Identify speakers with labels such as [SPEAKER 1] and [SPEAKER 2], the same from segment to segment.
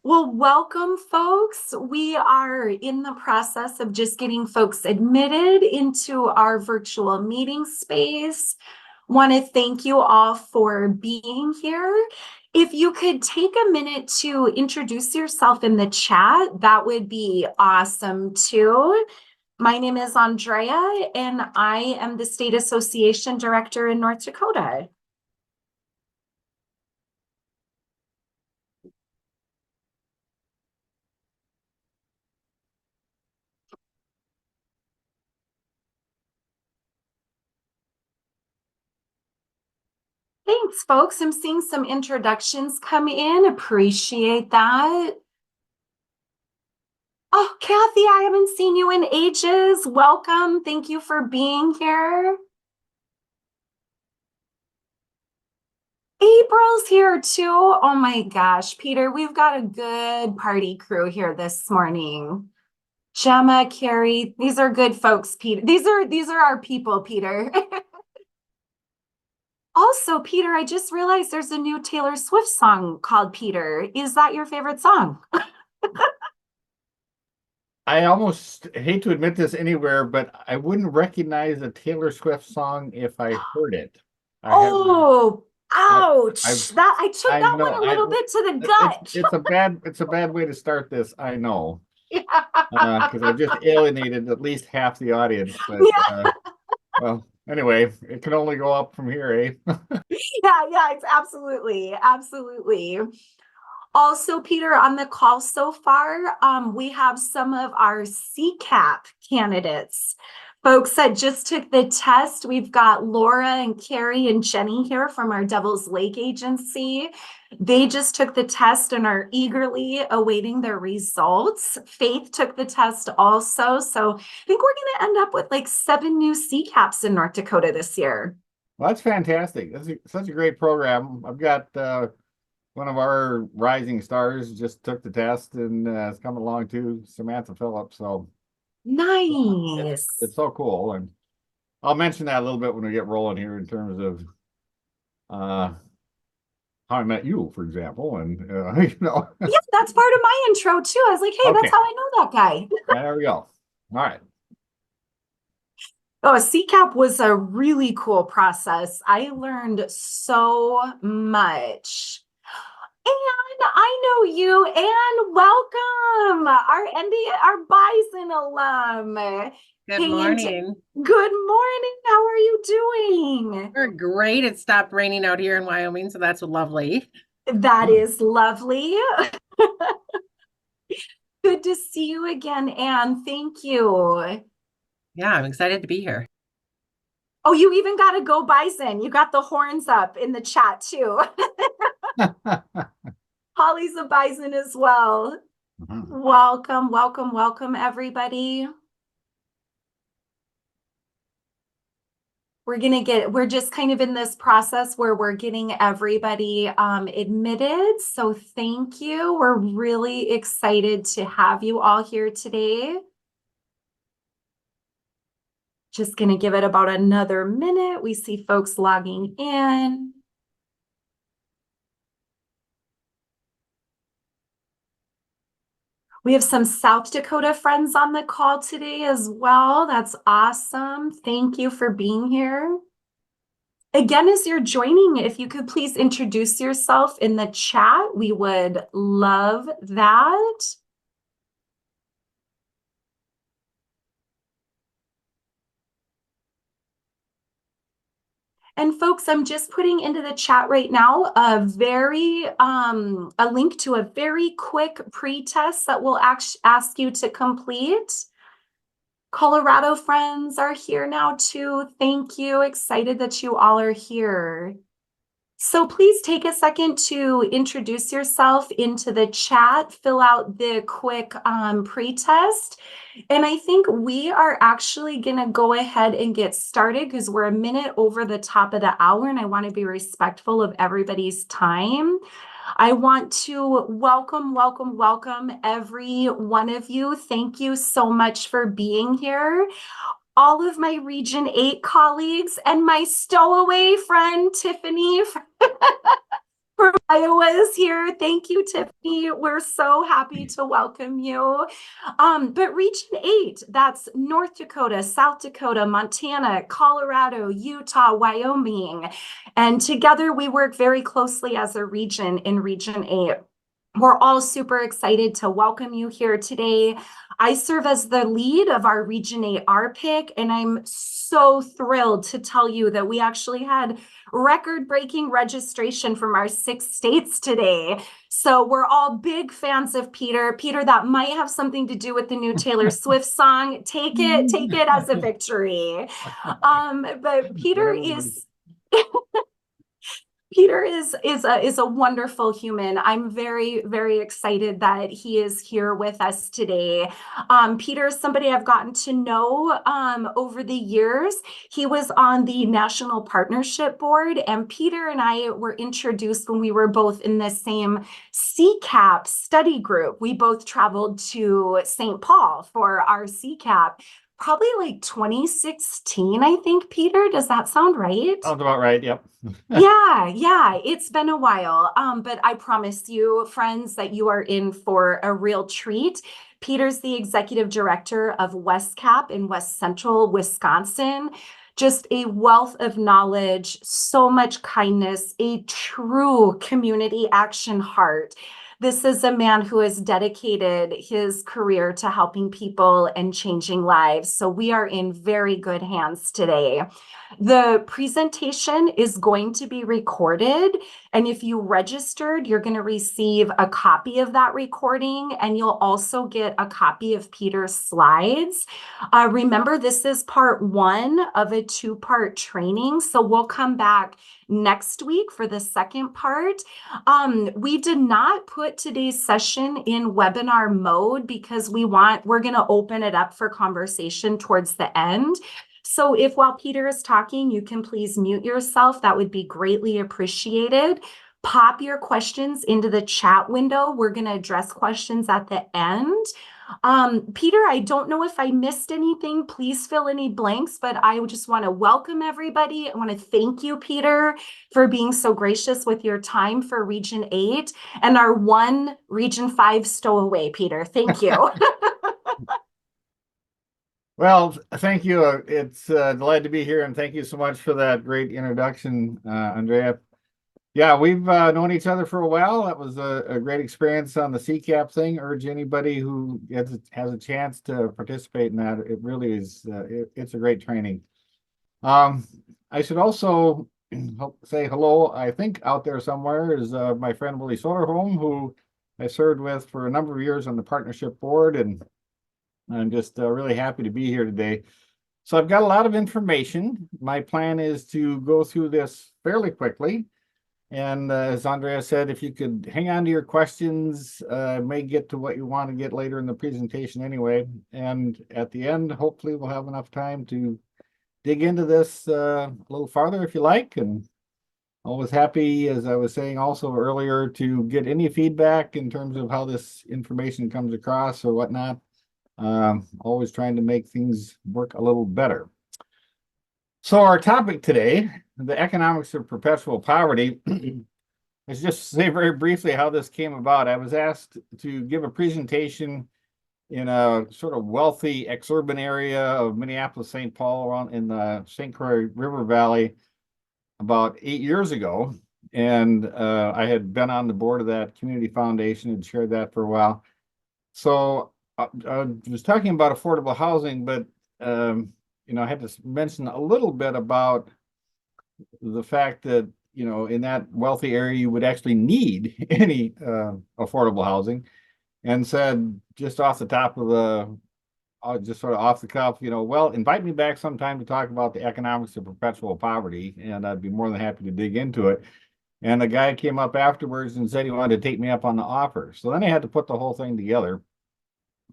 [SPEAKER 1] Well, welcome, folks. We are in the process of just getting folks admitted into our virtual meeting space. Want to thank you all for being here. If you could take a minute to introduce yourself in the chat, that would be awesome too. My name is Andrea, and I am the State Association Director in North Dakota. Thanks, folks. I'm seeing some introductions come in. Appreciate that. Oh, Kathy, I haven't seen you in ages. Welcome. Thank you for being here. April's here too. Oh my gosh, Peter, we've got a good party crew here this morning. Gemma, Carrie, these are good folks, Peter. These are our people, Peter. Also, Peter, I just realized there's a new Taylor Swift song called Peter. Is that your favorite song?
[SPEAKER 2] I almost hate to admit this anywhere, but I wouldn't recognize a Taylor Swift song if I heard it. I have,
[SPEAKER 1] Oh,
[SPEAKER 2] I've,
[SPEAKER 1] ouch. That I took
[SPEAKER 2] I
[SPEAKER 1] that one
[SPEAKER 2] know,
[SPEAKER 1] a little bit to the
[SPEAKER 2] it's
[SPEAKER 1] gut.
[SPEAKER 2] it's a bad way to start this. I know,
[SPEAKER 1] Yeah.
[SPEAKER 2] because I've just alienated at least half the audience. But
[SPEAKER 1] Yeah,
[SPEAKER 2] well, anyway, it can only go up from here, eh?
[SPEAKER 1] yeah, it's absolutely. Also, Peter, on the call so far, we have some of our CCAP candidates, folks that just took the test. We've got Laura and Carrie and Jenny here from our Devil's Lake agency. They just took the test and are eagerly awaiting their results. Faith took the test also. So I think we're going to end up with like 7 new CCAPs in North Dakota this year.
[SPEAKER 2] Well, that's fantastic. Such a great program. I've got one of our rising stars just took the test and is coming along too, Samantha Phillips. So it's
[SPEAKER 1] Nice.
[SPEAKER 2] so cool, and I'll mention that a little bit when we get rolling here in terms of uh, how I met you, for example, and
[SPEAKER 1] Yeah, that's part of my intro too. I was like, hey, that's
[SPEAKER 2] okay,
[SPEAKER 1] how I know that guy.
[SPEAKER 2] there we go. All right.
[SPEAKER 1] Oh, CCAP was a really cool process. I learned so much. And I know you, and welcome our Bison alum.
[SPEAKER 3] Good
[SPEAKER 1] Hanging.
[SPEAKER 3] morning.
[SPEAKER 1] Good morning. How are you doing?
[SPEAKER 3] We're great. It stopped raining out here in Wyoming, so that's lovely.
[SPEAKER 1] That is lovely. Good to see you again, Anne. Thank you.
[SPEAKER 3] Yeah, I'm excited to be here.
[SPEAKER 1] Oh, you even got to go Bison. You got the horns up in the chat too. Holly's a Bison as well.
[SPEAKER 2] Mhm.
[SPEAKER 1] Welcome, everybody. We're just kind of in this process where we're getting everybody admitted. So thank you. We're really excited to have you all here today. Just going to give it about another minute. We see folks logging in. We have some South Dakota friends on the call today as well. That's awesome. Thank you for being here. Again, as you're joining, if you could please introduce yourself in the chat, we would love that. And folks, I'm just putting into the chat right now a link to a very quick pre-test that will ask you to complete. Colorado friends are here now too. Thank you. Excited that you all are here. So please take a second to introduce yourself into the chat, fill out the quick pre-test. And I think we are actually going to go ahead and get started because we're a minute over the top of the hour and I want to be respectful of everybody's time. I want to welcome every one of you. Thank you so much for being here. All of my Region 8 colleagues and my stowaway friend, Tiffany, from Iowa is here. Thank you, Tiffany. We're so happy to welcome you. But Region 8, that's North Dakota, South Dakota, Montana, Colorado, Utah, Wyoming. And together we work very closely as a region in Region 8. We're all super excited to welcome you here today. I serve as the lead of our Region 8 RPIC, and I'm so thrilled to tell you that we actually had record-breaking registration from our 6 states today. So we're all big fans of Peter. Peter, that might have something to do with the new Taylor Swift song. Take it as a victory. But Peter is Peter is a wonderful human. I'm very, very excited that he is here with us today. Peter is somebody I've gotten to know over the years. He was on the National Partnership Board, and Peter and I were introduced when we were both in the same CCAP study group. We both traveled to St. Paul for our CCAP. Probably like 2016, I think, Peter. Does that sound right?
[SPEAKER 2] Sounds about right. Yep.
[SPEAKER 1] Yeah, it's been a while. But I promise you, friends, that you are in for a real treat. Peter's the executive director of WestCap in West Central Wisconsin. Just a wealth of knowledge, so much kindness, a true community action heart. This is a man who has dedicated his career to helping people and changing lives. So we are in very good hands today. The presentation is going to be recorded, and if you registered, you're going to receive a copy of that recording, and you'll also get a copy of Peter's slides. Remember, this is part 1 of a 2-part training, so we'll come back next week for the second part. We did not put today's session in webinar mode because we're going to open it up for conversation towards the end. So if while Peter is talking, you can please mute yourself, that would be greatly appreciated. Pop your questions into the chat window. We're going to address questions at the end. Peter, I don't know if I missed anything. Please fill any blanks, but I just want to welcome everybody. I want to thank you, Peter, for being so gracious with your time for Region 8 and our 1 Region 5 stowaway, Peter. Thank you.
[SPEAKER 2] Well, thank you. It's delighted to be here, and thank you so much for that great introduction, Andrea. Yeah, we've known each other for a while. That was a great experience on the CCAP thing. Urge anybody who has a chance to participate in that. It really is. It's a great training. I should also say hello. I think out there somewhere is my friend Willie Soderholm, who I served with for a number of years on the partnership board, and I'm just really happy to be here today. So I've got a lot of information. My plan is to go through this fairly quickly. And as Andrea said, if you could hang on to your questions, may get to what you want to get later in the presentation anyway. And at the end, hopefully we'll have enough time to dig into this a little farther if you like. And always happy, as I was saying also earlier, to get any feedback in terms of how this information comes across or whatnot. Always trying to make things work a little better. So our topic today, the economics of perpetual poverty, is just to say very briefly how this came about. I was asked to give a presentation in a sort of wealthy exurban area of Minneapolis, St. Paul, around in the St. Croix River Valley about 8 years ago. And I had been on the board of that community foundation and shared that for a while. So I was talking about affordable housing, but I had to mention a little bit about the fact that, in that wealthy area, you would actually need any affordable housing, and said just off the top of just sort of off the cuff, well, invite me back sometime to talk about the economics of perpetual poverty, and I'd be more than happy to dig into it. And the guy came up afterwards and said he wanted to take me up on the offer. So then I had to put the whole thing together.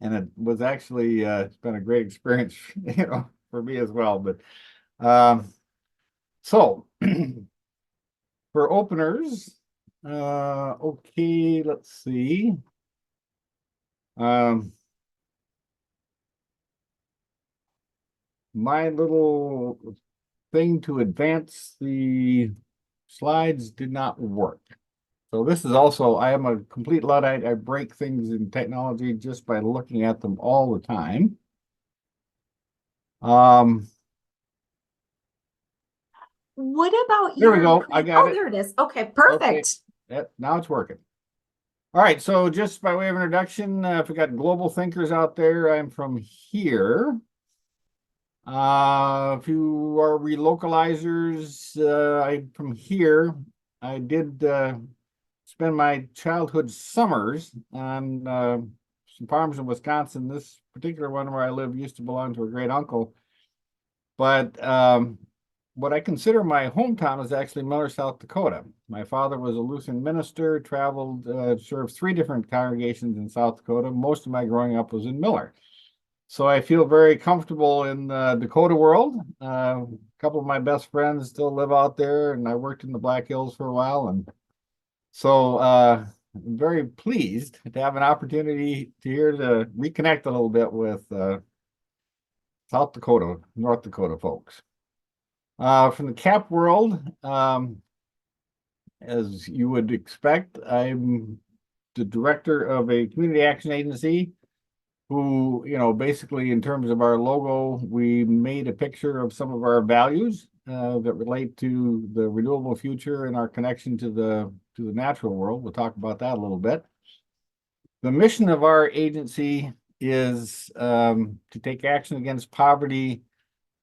[SPEAKER 2] And it was actually, it's been a great experience, for me as well. But so for openers, okay, let's see. My little thing to advance the slides did not work. So this is also, I am a complete Luddite. I break things in technology just by looking at them all the time.
[SPEAKER 1] What about
[SPEAKER 2] There we
[SPEAKER 1] your
[SPEAKER 2] go. I got
[SPEAKER 1] oh,
[SPEAKER 2] it.
[SPEAKER 1] there it is. Okay,
[SPEAKER 2] Okay.
[SPEAKER 1] perfect.
[SPEAKER 2] Yep, now it's working. All right, so just by way of introduction, if we got global thinkers out there, I'm from here. If you are relocalizers, I'm from here. I did spend my childhood summers on some farms in Wisconsin. This particular one where I live used to belong to a great uncle. But what I consider my hometown is actually Miller, South Dakota. My father was a Lutheran minister, traveled, served 3 different congregations in South Dakota. Most of my growing up was in Miller. So I feel very comfortable in the Dakota world. A couple of my best friends still live out there, and I worked in the Black Hills for a while. And so I'm very pleased to have an opportunity to reconnect a little bit with South Dakota, North Dakota folks. From the CAP world, as you would expect, I'm the director of a community action agency who, basically in terms of our logo, we made a picture of some of our values that relate to the renewable future and our connection to the natural world. We'll talk about that a little bit. The mission of our agency is to take action against poverty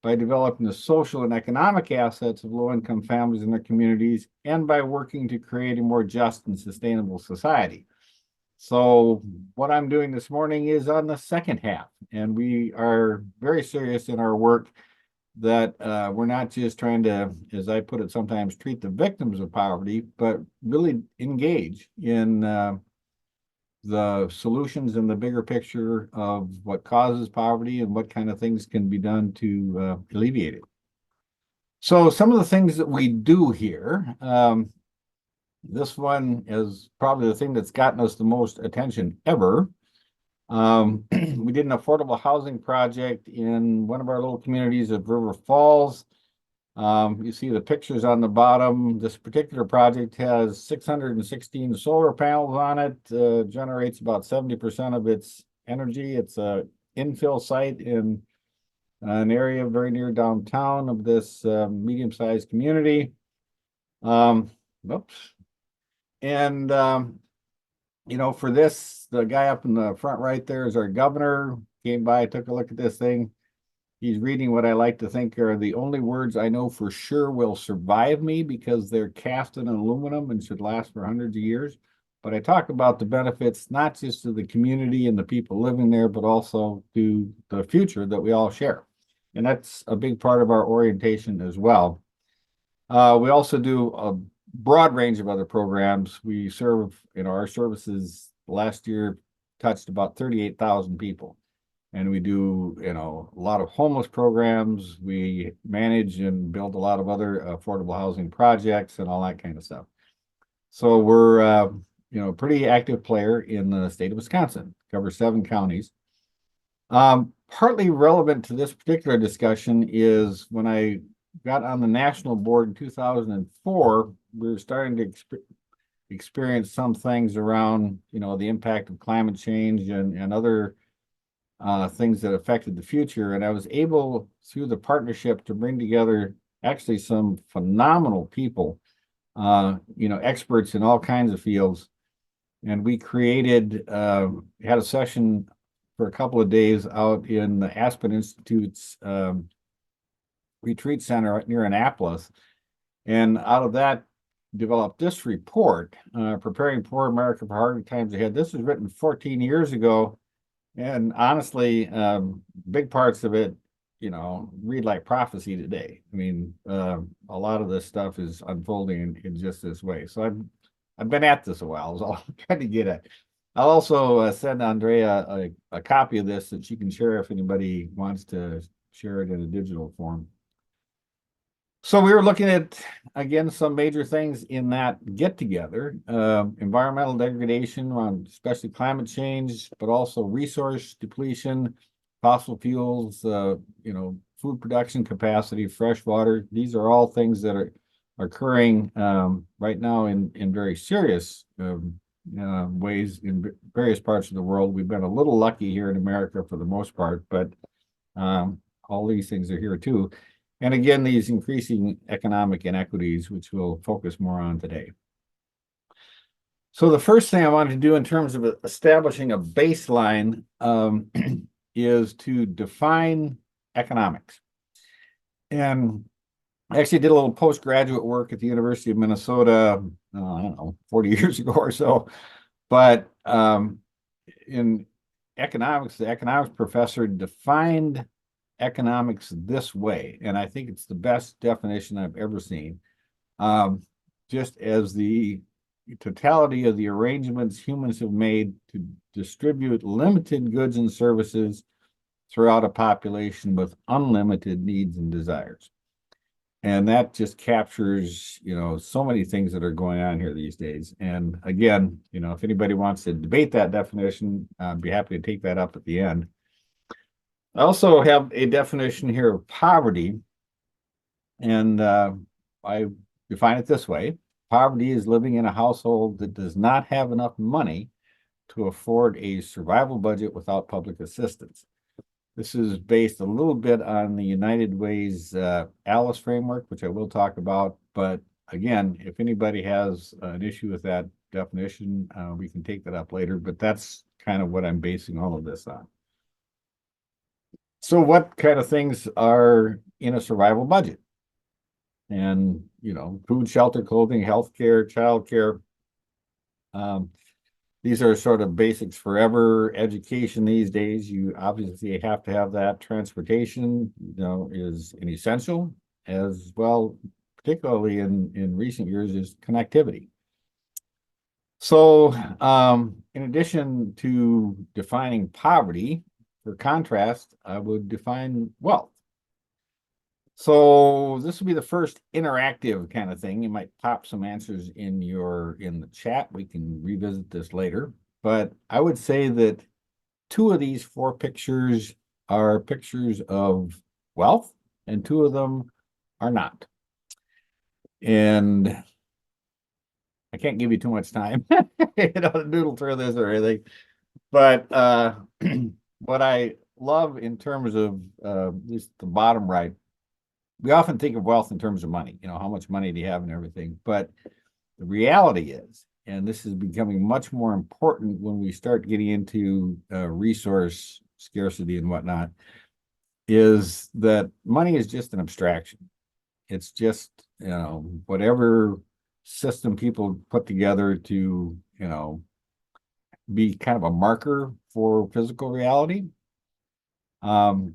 [SPEAKER 2] by developing the social and economic assets of low-income families in their communities, and by working to create a more just and sustainable society. So what I'm doing this morning is on the second half, and we are very serious in our work that we're not just trying to, as I put it sometimes, treat the victims of poverty, but really engage in the solutions and the bigger picture of what causes poverty and what kind of things can be done to alleviate it. So some of the things that we do here, this one is probably the thing that's gotten us the most attention ever. We did an affordable housing project in one of our little communities of River Falls. You see the pictures on the bottom. This particular project has 616 solar panels on it, generates about 70% of its energy. It's a infill site in an area very near downtown of this medium-sized community. Oops. And, for this, the guy up in the front right there is our governor. Came by, took a look at this thing. He's reading what I like to think are the only words I know for sure will survive me because they're cast in aluminum and should last for hundreds of years. But I talk about the benefits, not just to the community and the people living there, but also to the future that we all share. And that's a big part of our orientation as well. We also do a broad range of other programs. We serve, our services last year touched about 38,000 people. And we do, a lot of homeless programs. We manage and build a lot of other affordable housing projects and all that kind of stuff. So we're, a pretty active player in the state of Wisconsin, covers 7 counties. Partly relevant to this particular discussion is when I got on the national board in 2004, we were starting to experience some things around, the impact of climate change and other things that affected the future. And I was able, through the partnership, to bring together actually some phenomenal people, experts in all kinds of fields. And we created, had a session for a couple of days out in the Aspen Institute's retreat center near Annapolis. And out of that, developed this report, Preparing Poor America for Harder Times Ahead. This was written 14 years ago. And honestly, big parts of it, read like prophecy today. I mean, a lot of this stuff is unfolding in just this way. So I've been at this a while, is all I'm trying to get at. I'll also send Andrea a copy of this that she can share if anybody wants to share it in a digital form. So we were looking at, again, some major things in that get together, environmental degradation around especially climate change, but also resource depletion, fossil fuels, food production capacity, fresh water. These are all things that are occurring right now in very serious ways in various parts of the world. We've been a little lucky here in America for the most part, but all these things are here too. And again, these increasing economic inequities, which we'll focus more on today. So the first thing I wanted to do in terms of establishing a baseline is to define economics. And I actually did a little postgraduate work at the University of Minnesota, I don't know, 40 years ago or so. But in economics, the economics professor defined economics this way, and I think it's the best definition I've ever seen. Just as the totality of the arrangements humans have made to distribute limited goods and services throughout a population with unlimited needs and desires. And that just captures, so many things that are going on here these days. And again, if anybody wants to debate that definition, I'd be happy to take that up at the end. I also have a definition here of poverty, and I define it this way. Poverty is living in a household that does not have enough money to afford a survival budget without public assistance. This is based a little bit on the United Way's A.L.I.C.E framework, which I will talk about. But again, if anybody has an issue with that definition, we can take that up later. But that's kind of what I'm basing all of this on. So what kind of things are in a survival budget? And, food, shelter, clothing, healthcare, childcare. These are sort of basics forever. Education these days, you obviously have to have that. Transportation, is an essential, as well, particularly in recent years, is connectivity. So in addition to defining poverty, for contrast, I would define wealth. So this will be the first interactive kind of thing. You might pop some answers in the chat. We can revisit this later. But I would say that 2 of these 4 pictures are pictures of wealth, and 2 of them are not. And I can't give you too much time, to doodle through this or anything. But what I love in terms of just the bottom right, we often think of wealth in terms of money, how much money do you have and everything. But the reality is, and this is becoming much more important when we start getting into resource scarcity and whatnot, is that money is just an abstraction. It's just, whatever system people put together to, be kind of a marker for physical reality. And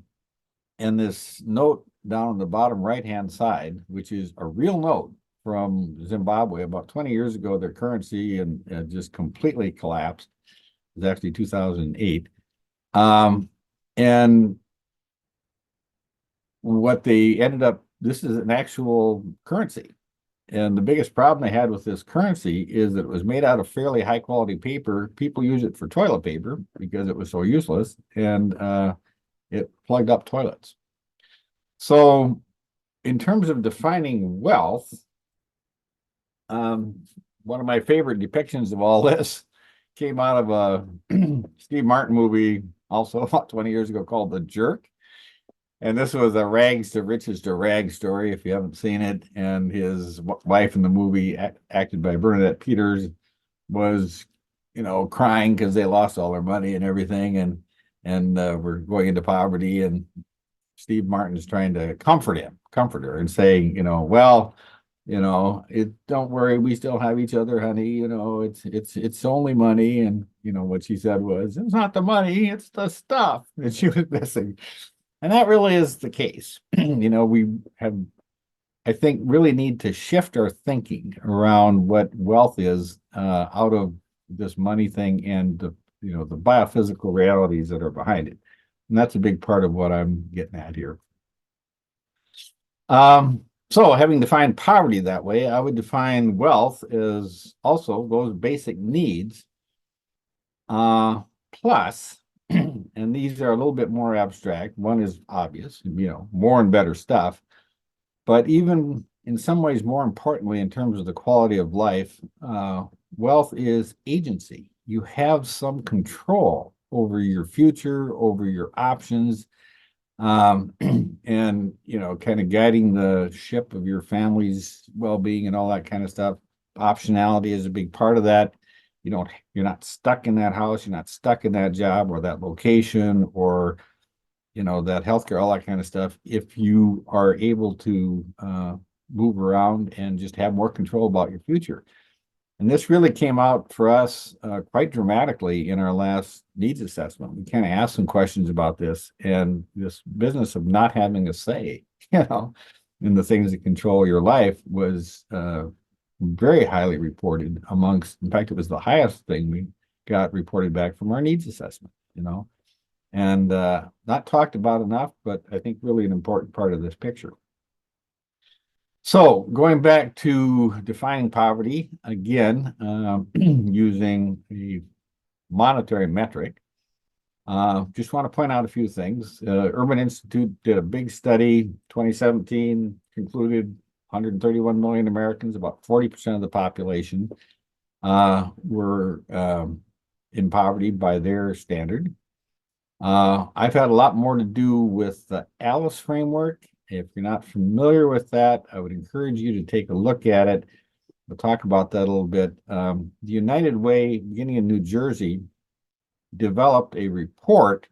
[SPEAKER 2] this note down on the bottom right-hand side, which is a real note from Zimbabwe about 20 years ago, their currency and just completely collapsed. It was actually 2008. And what they ended up, this is an actual currency. And the biggest problem they had with this currency is that it was made out of fairly high quality paper. People use it for toilet paper because it was so useless, and it plugged up toilets. So in terms of defining wealth, one of my favorite depictions of all this came out of a Steve Martin movie also about 20 years ago called The Jerk. And this was a rags to riches to rags story, if you haven't seen it. And his wife in the movie, acted by Bernadette Peters, was, crying because they lost all their money and everything, and were going into poverty. And Steve Martin's trying to comfort her, and saying, well, don't worry, we still have each other, honey. It's only money. And what she said was, it's not the money, it's the stuff that she was missing. And that really is the case. We have, I think, really need to shift our thinking around what wealth is out of this money thing and the biophysical realities that are behind it. And that's a big part of what I'm getting at here. So having defined poverty that way, I would define wealth as also those basic needs plus, and these are a little bit more abstract. One is obvious, more and better stuff. But even in some ways, more importantly, in terms of the quality of life, wealth is agency. You have some control over your future, over your options, and kind of guiding the ship of your family's well-being and all that kind of stuff. Optionality is a big part of that. You're not stuck in that house, you're not stuck in that job or that location or that healthcare, all that kind of stuff. If you are able to move around and just have more control about your future. And this really came out for us quite dramatically in our last needs assessment. We kind of asked some questions about this and this business of not having a say, in the things that control your life was very highly reported in fact, it was the highest thing we got reported back from our needs assessment, and not talked about enough, but I think really an important part of this picture. So going back to defining poverty, again, using a monetary metric, just want to point out a few things. Urban Institute did a big study, 2017, concluded 131 million Americans, about 40% of the population, were in poverty by their standard. I've had a lot more to do with the ALICE framework. If you're not familiar with that, I would encourage you to take a look at it. We'll talk about that a little bit. The United Way, beginning in New Jersey, developed a report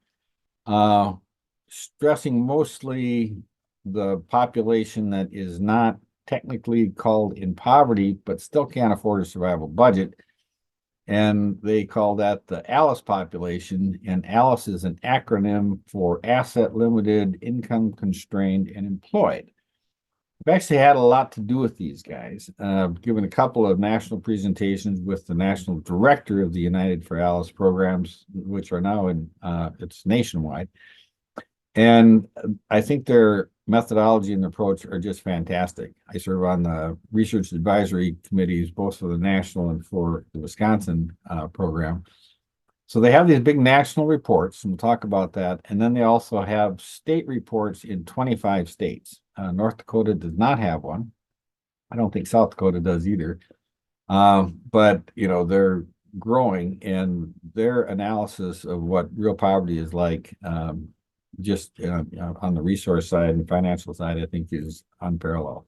[SPEAKER 2] stressing mostly the population that is not technically called in poverty, but still can't afford a survival budget. And they call that the ALICE population. And ALICE is an acronym for asset limited, income constrained, and employed. I've actually had a lot to do with these guys. I've given a couple of national presentations with the national director of the United for ALICE programs, which are now it's nationwide. And I think their methodology and approach are just fantastic. I serve on the research advisory committees, both for the national and for the Wisconsin program. So they have these big national reports, and we'll talk about that. And then they also have state reports in 25 states. North Dakota does not have one. I don't think South Dakota does either. But, they're growing, and their analysis of what real poverty is like, just on the resource side and financial side, I think is unparalleled.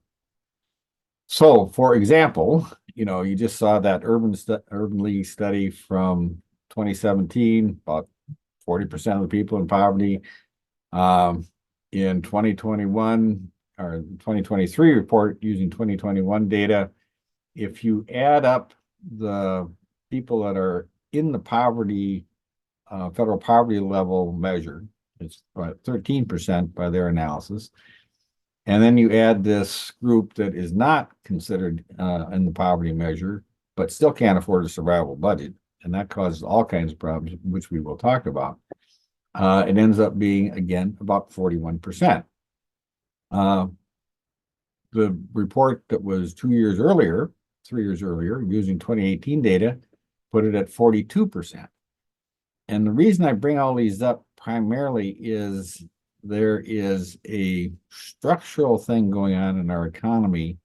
[SPEAKER 2] So, for example, you just saw that Urban League study from 2017, about 40% of the people in poverty. In 2021 or 2023 report using 2021 data, if you add up the people that are in the poverty, federal poverty level measure, it's about 13% by their analysis. And then you add this group that is not considered in the poverty measure, but still can't afford a survival budget. And that causes all kinds of problems, which we will talk about. It ends up being, again, about 41%. The report that was 3 years earlier, using 2018 data, put it at 42%. And the reason I bring all these up primarily is there is a structural thing going on in our economy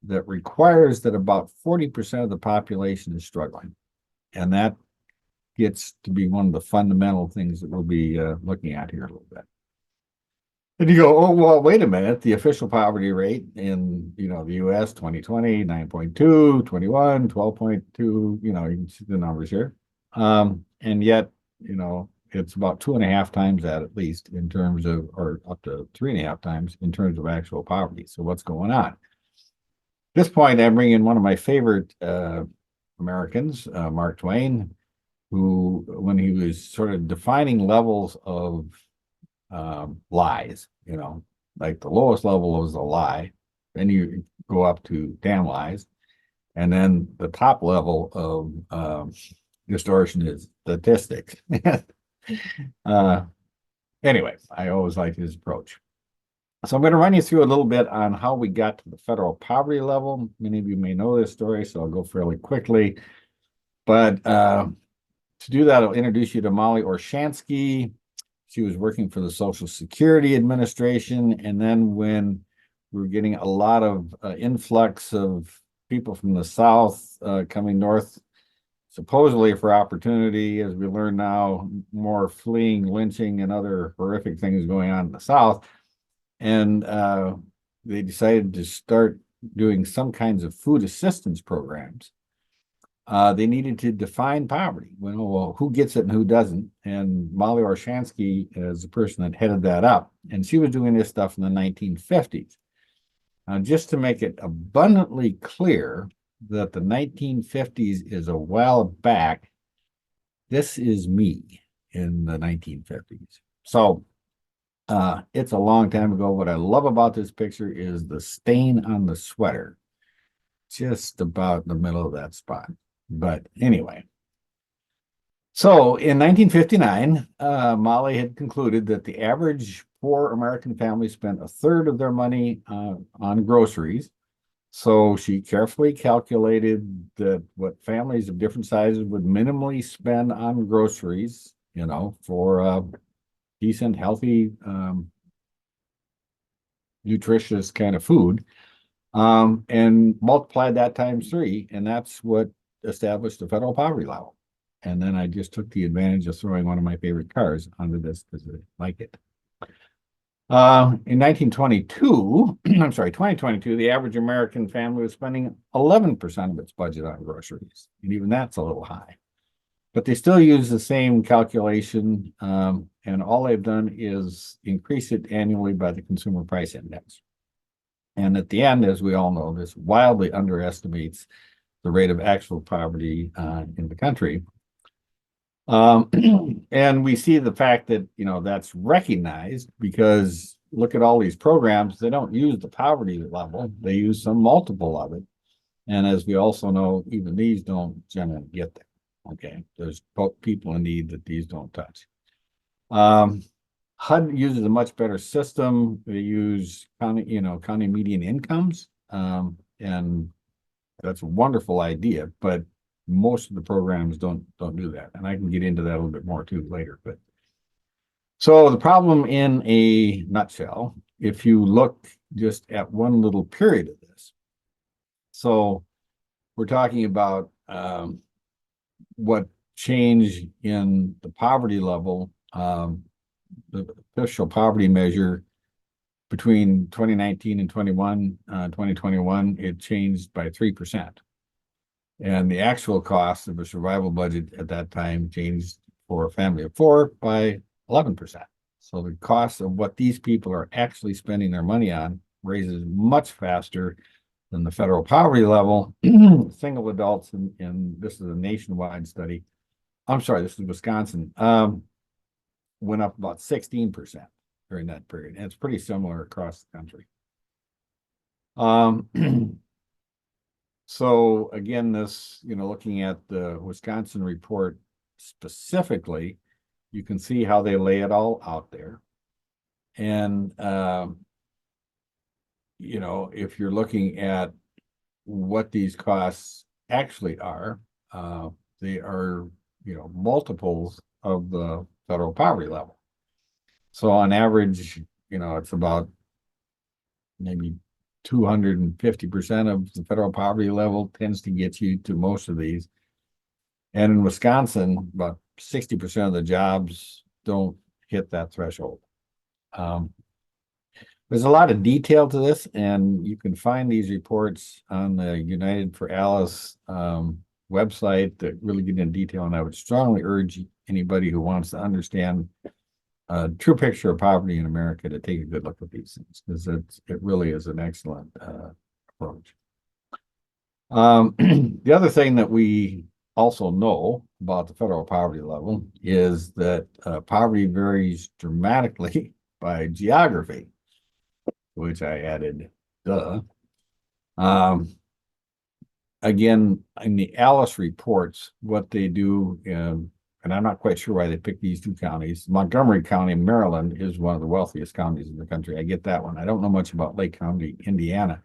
[SPEAKER 2] that requires that about 40% of the population is struggling. And that gets to be one of the fundamental things that we'll be looking at here a little bit. And you go, oh, well, wait a minute. The official poverty rate in, the U.S. 2020, 9.2, 21, 12.2, you can see the numbers here. And yet, it's about 2.5 times that at least in terms of, or up to 3.5 times in terms of actual poverty. So what's going on? At this point, I bring in one of my favorite Americans, Mark Twain, who, when he was sort of defining levels of lies, like the lowest level was a lie, then you go up to damn lies, and then the top level of distortion is statistics. Anyway, I always like his approach. So I'm going to run you through a little bit on how we got to the federal poverty level. Many of you may know this story, so I'll go fairly quickly. But to do that, I'll introduce you to Molly Orshansky. She was working for the Social Security Administration. And then when we're getting a lot of influx of people from the South coming north, supposedly for opportunity. As we learn now, more fleeing, lynching, and other horrific things going on in the South. And they decided to start doing some kinds of food assistance programs. They needed to define poverty. Well, who gets it and who doesn't? And Molly Orshansky is the person that headed that up. And she was doing this stuff in the 1950s. Just to make it abundantly clear that the 1950s is a while back, this is me in the 1950s. So it's a long time ago. What I love about this picture is the stain on the sweater, just about in the middle of that spot. But anyway, so in 1959, Molly had concluded that the average poor American family spent a third of their money on groceries. So she carefully calculated that what families of different sizes would minimally spend on groceries, for decent, healthy, nutritious kind of food, and multiplied that times 3, and that's what established the federal poverty level. And then I just took the advantage of throwing one of my favorite cars onto this because I like it. In 1922, I'm sorry, 2022, the average American family was spending 11% of its budget on groceries, and even that's a little high. But they still use the same calculation, and all they've done is increase it annually by the Consumer Price Index. And at the end, as we all know, this wildly underestimates the rate of actual poverty in the country. And we see the fact that, that's recognized because look at all these programs. They don't use the poverty level. They use some multiple of it. And as we also know, even these don't generally get there. Okay. There's people in need that these don't touch. HUD uses a much better system. They use county median incomes. And that's a wonderful idea, but most of the programs don't do that. And I can get into that a little bit more too later. But so the problem in a nutshell, if you look just at one little period of this, so we're talking about what change in the poverty level, the official poverty measure between 2019 and 2021, it changed by 3%. And the actual cost of a survival budget at that time changed for a family of 4 by 11%. So the cost of what these people are actually spending their money on raises much faster than the federal poverty level. Single adults, and this is a nationwide study. I'm sorry, this is Wisconsin, went up about 16% during that period. And it's pretty similar across the country. So again, this, looking at the Wisconsin report specifically, you can see how they lay it all out there. And, if you're looking at what these costs actually are, they are, multiples of the federal poverty level. So on average, it's about maybe 250% of the federal poverty level tends to get you to most of these. And in Wisconsin, about 60% of the jobs don't hit that threshold. There's a lot of detail to this, and you can find these reports on the United Way A.L.I.C.E website that really get into detail. And I would strongly urge anybody who wants to understand a true picture of poverty in America to take a good look at these things, because it really is an excellent approach. The other thing that we also know about the federal poverty level is that poverty varies dramatically by geography, which I added, duh. Again, in the A.L.I.C.E reports, what they do, and I'm not quite sure why they picked these 2 counties. Montgomery County, Maryland, is one of the wealthiest counties in the country. I get that one. I don't know much about Lake County, Indiana.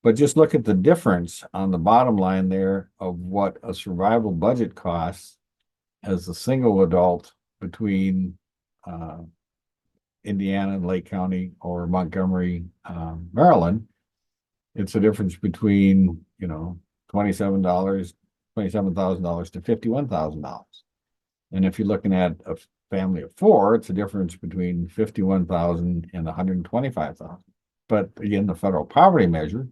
[SPEAKER 2] But just look at the difference on the bottom line there of what a survival budget costs as a single adult between Indiana and Lake County or Montgomery, Maryland, it's a difference between, $27,000 to $51,000. And if you're looking at a family of four, it's a difference between 51,000 and 125,000. But again, the federal poverty measure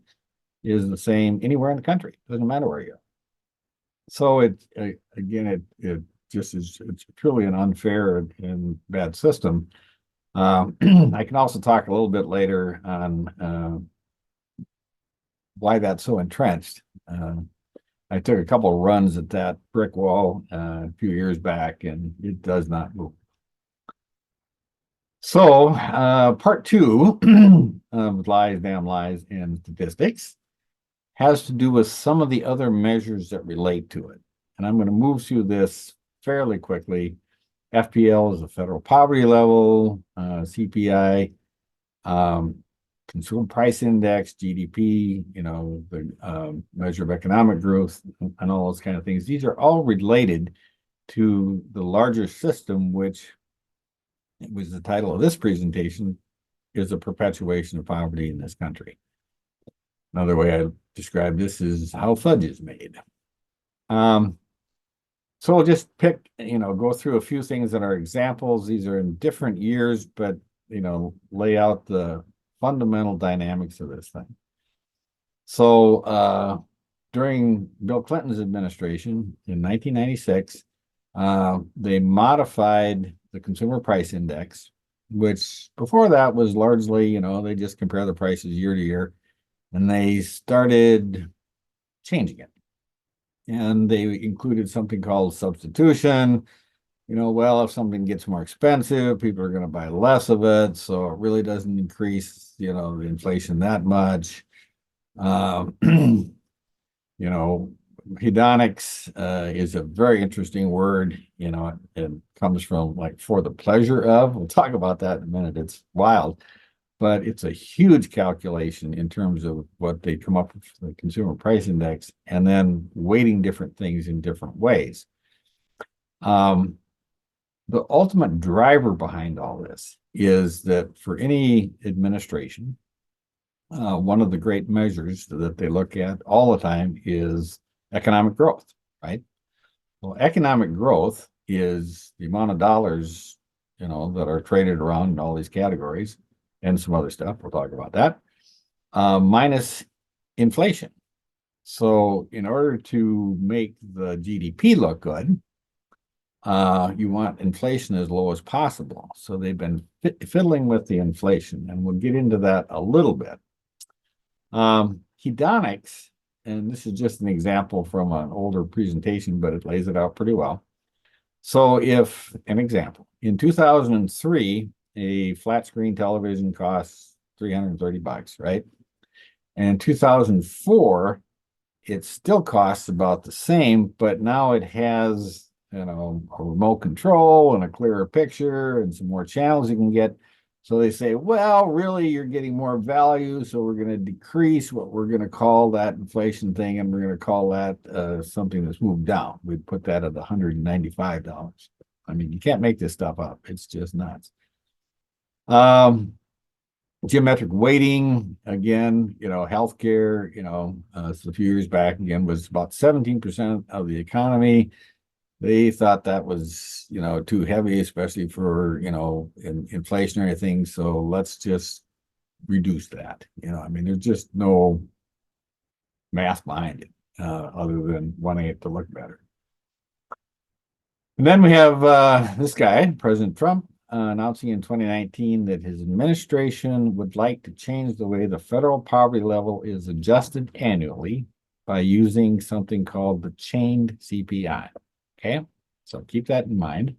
[SPEAKER 2] is the same anywhere in the country. Doesn't matter where you are. So it just is, it's truly an unfair and bad system. I can also talk a little bit later on why that's so entrenched. I took a couple of runs at that brick wall a few years back, and it does not move. So part two of lies, damn lies, and statistics has to do with some of the other measures that relate to it. And I'm going to move through this fairly quickly. FPL is the federal poverty level, CPI, consumer price index, GDP, the measure of economic growth, and all those kind of things. These are all related to the larger system, which was the title of this presentation, is a perpetuation of poverty in this country. Another way I describe this is how fudge is made. So we'll just pick, go through a few things that are examples. These are in different years, but, lay out the fundamental dynamics of this thing. So during Bill Clinton's administration in 1996, they modified the consumer price index, which before that was largely, they just compare the prices year to year, and they started changing it. And they included something called substitution. Well, if something gets more expensive, people are going to buy less of it. So it really doesn't increase, the inflation that much. Hedonics is a very interesting word. It comes from like for the pleasure of. We'll talk about that in a minute. It's wild. But it's a huge calculation in terms of what they come up with the consumer price index and then weighting different things in different ways. The ultimate driver behind all this is that for any administration, one of the great measures that they look at all the time is economic growth, right? Well, economic growth is the amount of dollars, that are traded around in all these categories, and some other stuff. We'll talk about that, minus inflation. So in order to make the GDP look good, you want inflation as low as possible. So they've been fiddling with the inflation, and we'll get into that a little bit. Hedonics, and this is just an example from an older presentation, but it lays it out pretty well. So if, an example, in 2003, a flat screen television costs $330, right? And in 2004, it still costs about the same, but now it has, a remote control and a clearer picture and some more channels you can get. So they say, well, really, you're getting more value, so we're going to decrease what we're going to call that inflation thing, and we're going to call that something that's moved down. We'd put that at $195. I mean, you can't make this stuff up. It's just nuts. Geometric weighting, again, healthcare, so a few years back, again, was about 17% of the economy. They thought that was, too heavy, especially for, inflationary things. So let's just reduce that. There's just no math behind it, other than wanting it to look better. And then we have this guy, President Trump, announcing in 2019 that his administration would like to change the way the federal poverty level is adjusted annually by using something called the chained CPI. Okay, so keep that in mind.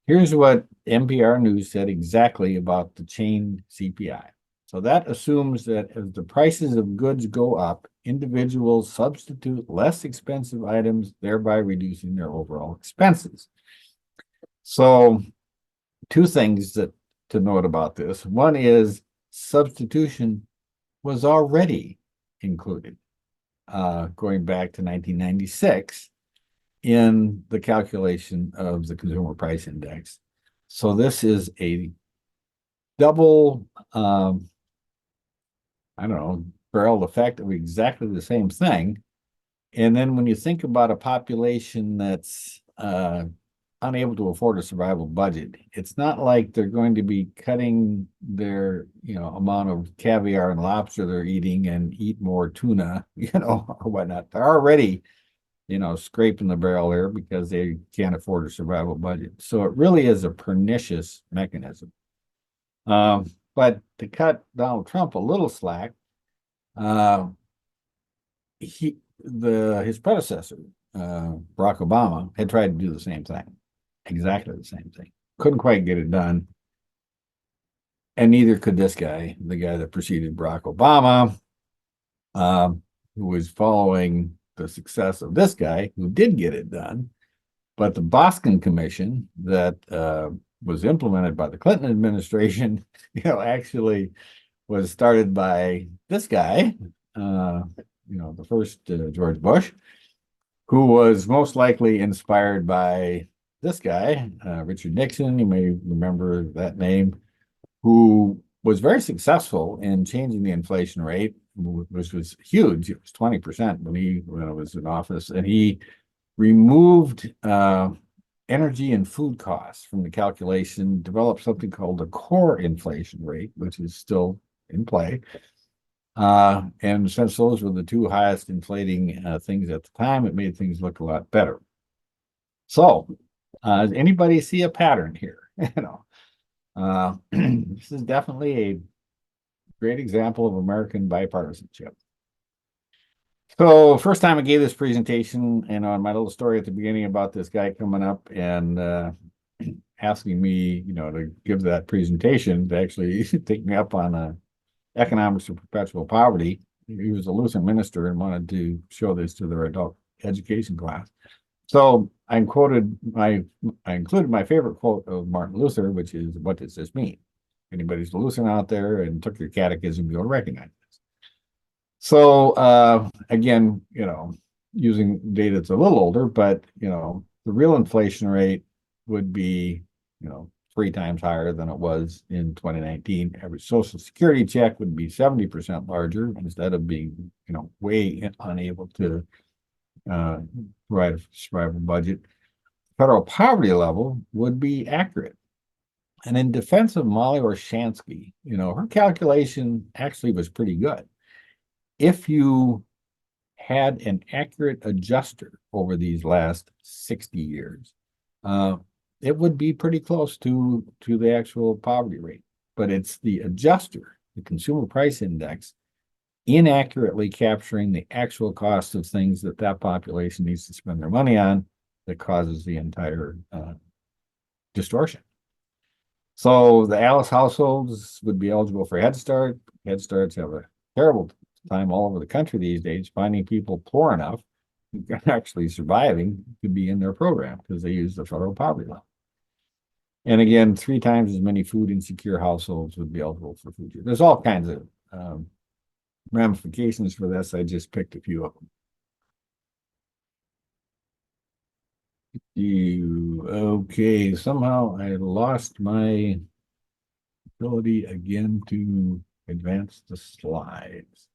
[SPEAKER 2] Here's what NPR News said exactly about the chained CPI. So that assumes that as the prices of goods go up, individuals substitute less expensive items, thereby reducing their overall expenses. So two things to note about this. One is substitution was already included going back to 1996 in the calculation of the consumer price index. So this is a double, I don't know, barreled effect of exactly the same thing. And then when you think about a population that's unable to afford a survival budget, it's not like they're going to be cutting their, amount of caviar and lobster they're eating and eat more tuna, or whatnot. They're already, scraping the barrel there because they can't afford a survival budget. So it really is a pernicious mechanism. But to cut Donald Trump a little slack, uh, his predecessor, Barack Obama, had tried to do the same thing, exactly the same thing. Couldn't quite get it done, and neither could this guy, the guy that preceded Barack Obama, who was following the success of this guy, who did get it done. But the Boston Commission that was implemented by the Clinton administration, actually was started by this guy, the first George Bush, who was most likely inspired by this guy, Richard Nixon. You may remember that name, who was very successful in changing the inflation rate, which was huge. It was 20% when he was in office, and he removed energy and food costs from the calculation, developed something called the core inflation rate, which is still in play. And since those were the two highest inflating things at the time, it made things look a lot better. So, does anybody see a pattern here? This is definitely a great example of American bipartisanship. So, first time I gave this presentation, on my little story at the beginning about this guy coming up and asking me, to give that presentation, to actually take me up on economics of perpetual poverty. He was a Lutheran minister and wanted to show this to their adult education class. So I included my favorite quote of Martin Luther, which is, "What does this mean?" Anybody's a Lutheran out there and took your catechism, you'll recognize this. So again, using data that's a little older, but the real inflation rate would be, 3 times higher than it was in 2019. Average Social Security check would be 70% larger instead of being, way unable to provide a survival budget. Federal poverty level would be accurate. And in defense of Molly Orshansky, her calculation actually was pretty good. If you had an accurate adjuster over these last 60 years, it would be pretty close to the actual poverty rate. But it's the adjuster, the consumer price index, inaccurately capturing the actual cost of things that population needs to spend their money on, that causes the entire distortion. So the Alice households would be eligible for Head Start. Head Starts have a terrible time all over the country these days finding people poor enough, actually surviving, to be in their program because they use the federal poverty level. And again, 3 times as many food insecure households would be eligible for food. There's all kinds of ramifications for this. I just picked a few of them. Okay, somehow I lost my ability again to advance the slides.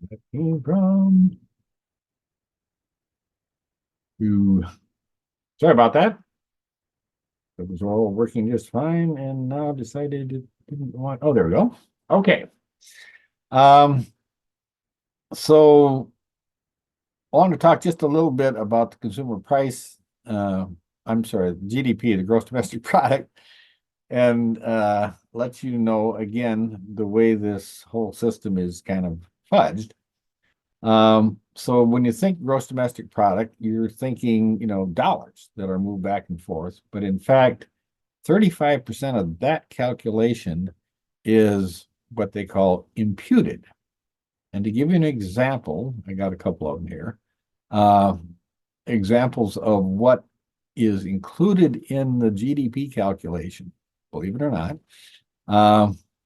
[SPEAKER 2] That came from sorry about that. It was all working just fine, and now decided it didn't want. Oh, there we go. Okay. So I want to talk just a little bit about the consumer price. I'm sorry, GDP, the gross domestic product, and let you know again the way this whole system is kind of fudged. So when you think gross domestic product, you're thinking, dollars that are moved back and forth. But in fact, 35% of that calculation is what they call imputed. And to give you an example, I got a couple of them here. Examples of what is included in the GDP calculation, believe it or not,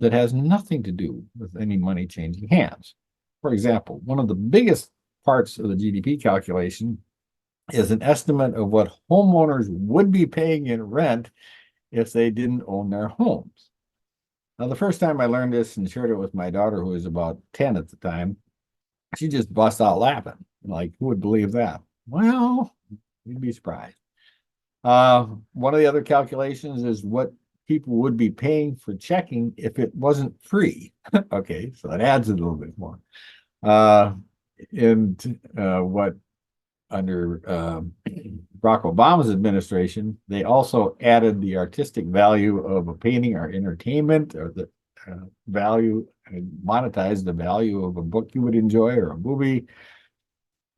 [SPEAKER 2] that has nothing to do with any money changing hands. For example, one of the biggest parts of the GDP calculation is an estimate of what homeowners would be paying in rent if they didn't own their homes. Now, the first time I learned this and shared it with my daughter, who was about 10 at the time, she just bust out laughing. Like, who would believe that? Well, you'd be surprised. One of the other calculations is what people would be paying for checking if it wasn't free. Okay, so that adds a little bit more. What under Barack Obama's administration, they also added the artistic value of a painting or entertainment, or the value and monetized the value of a book you would enjoy or a movie,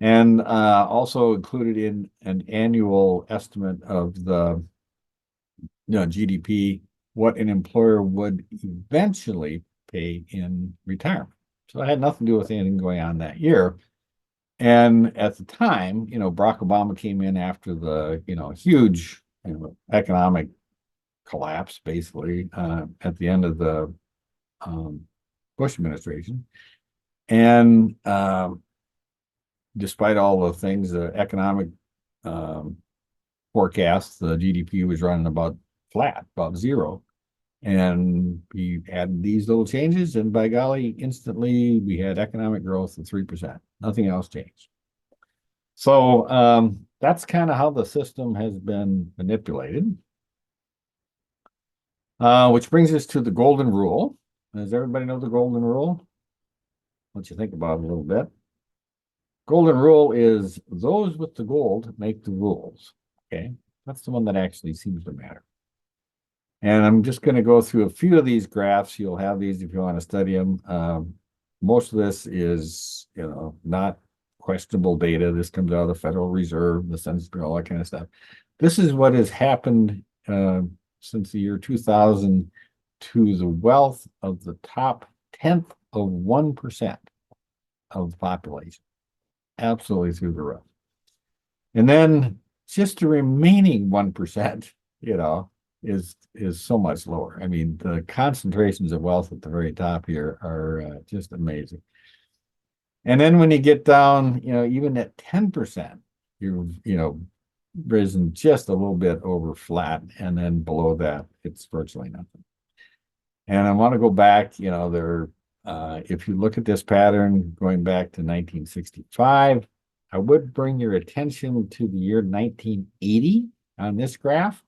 [SPEAKER 2] and also included in an annual estimate of the GDP, what an employer would eventually pay in retirement. So it had nothing to do with anything going on that year. And at the time, Barack Obama came in after the, huge, economic collapse, basically, at the end of the Bush administration. And despite all the things, the economic forecasts, the GDP was running about flat, about zero. And we had these little changes, and by golly, instantly we had economic growth of 3%. Nothing else changed. So that's kind of how the system has been manipulated. Which brings us to the golden rule. Does everybody know the golden rule? Let you think about it a little bit. Golden rule is those with the gold make the rules. Okay, that's the one that actually seems to matter. And I'm just going to go through a few of these graphs. You'll have these if you want to study them. Most of this is, not questionable data. This comes out of the Federal Reserve, the Census Bureau, all that kind of stuff. This is what has happened since the year 2000 to the wealth of the top 10th of 1% of the population. Absolutely through the roof. And then just the remaining 1%, is so much lower. I mean, the concentrations of wealth at the very top here are just amazing. And then when you get down, even at 10%, you've, risen just a little bit over flat, and then below that, it's virtually nothing. And I want to go back, if you look at this pattern going back to 1965, I would bring your attention to the year 1980 on this graph.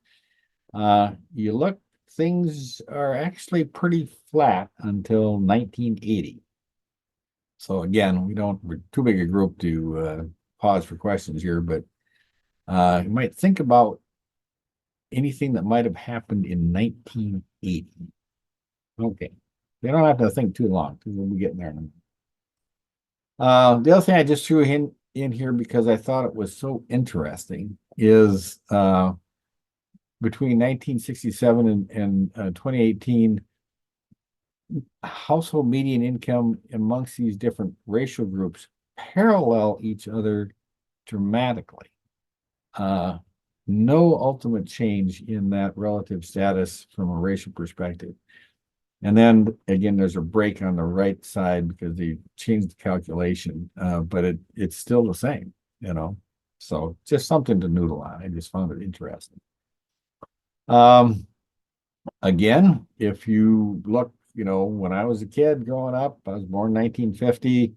[SPEAKER 2] You look, things are actually pretty flat until 1980. So again, we're too big a group to pause for questions here, but you might think about anything that might have happened in 1980. Okay, you don't have to think too long because we'll be getting there in a minute. The other thing I just threw in here because I thought it was so interesting is between 1967 and 2018, household median income amongst these different racial groups parallel each other dramatically. No ultimate change in that relative status from a racial perspective. And then again, there's a break on the right side because they changed the calculation, but it's still the same, So just something to noodle on. I just found it interesting. Again, if you look, when I was a kid growing up, I was born in 1950,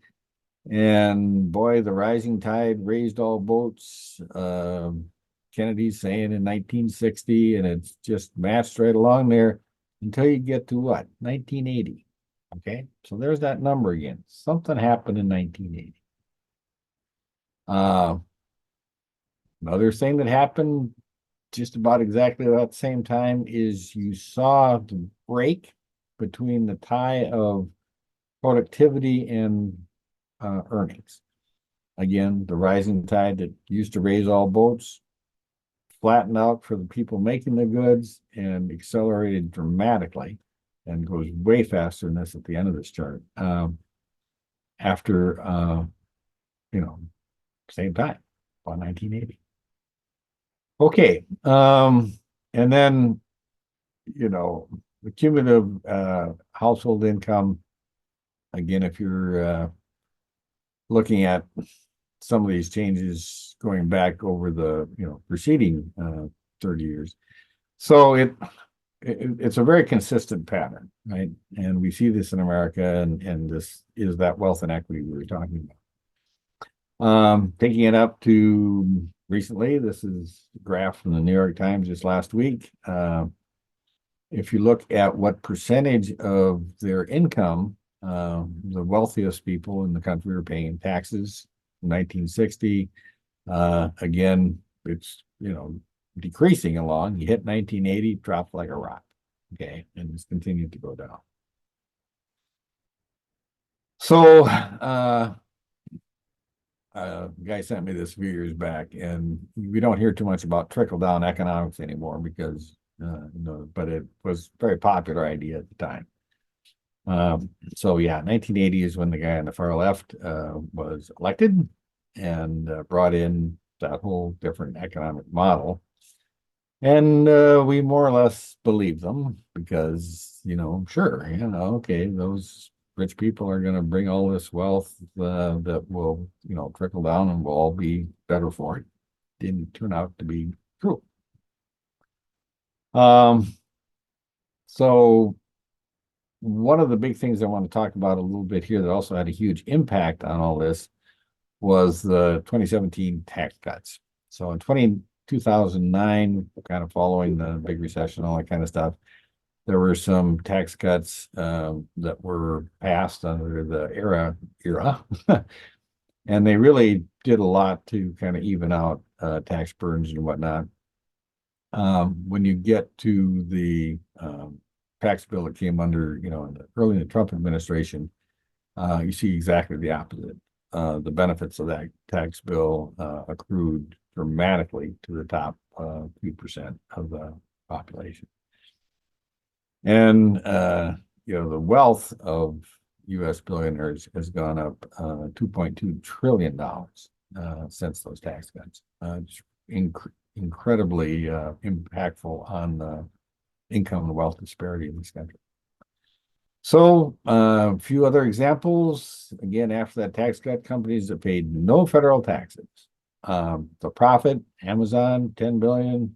[SPEAKER 2] and boy, the rising tide raised all boats. Kennedy's saying in 1960, and it's just matched right along there until you get to what? 1980. Okay, so there's that number again. Something happened in 1980. Another thing that happened just about exactly about the same time is you saw the break between the tie of productivity and earnings. Again, the rising tide that used to raise all boats flattened out for the people making the goods and accelerated dramatically, and goes way faster than this at the end of this chart. After same time, about 1980. Okay, and then the cumulative household income. Again, if you're looking at some of these changes going back over the preceding 30 years, So it's a very consistent pattern, right? And we see this in America, and this is that wealth inequity we were talking about. Taking it up to recently, this is a graph from the New York Times just last week. If you look at what percentage of their income the wealthiest people in the country are paying taxes in 1960, again, it's, decreasing along. You hit 1980, dropped like a rock. Okay, and it's continued to go down. So, a guy sent me this a few years back, and we don't hear too much about trickle down economics anymore because, but it was a very popular idea at the time. So yeah, 1980 is when the guy on the far left was elected and brought in that whole different economic model. And we more or less believe them because, sure, okay, those rich people are going to bring all this wealth that will, trickle down and we'll all be better for it. Didn't turn out to be true. So one of the big things I want to talk about a little bit here that also had a huge impact on all this was the 2017 tax cuts. So in 2009, kind of following the big recession, all that kind of stuff, there were some tax cuts that were passed under the era, and they really did a lot to kind of even out tax burdens and whatnot. When you get to the tax bill that came under, early in the Trump administration, you see exactly the opposite. The benefits of that tax bill accrued dramatically to the top few percent of the population. And, the wealth of U.S. billionaires has gone up $2.2 trillion since those tax cuts. It's incredibly impactful on the income and wealth disparity in this country. So a few other examples. Again, after that tax cut, companies that paid no federal taxes. The profit, Amazon, 10 billion,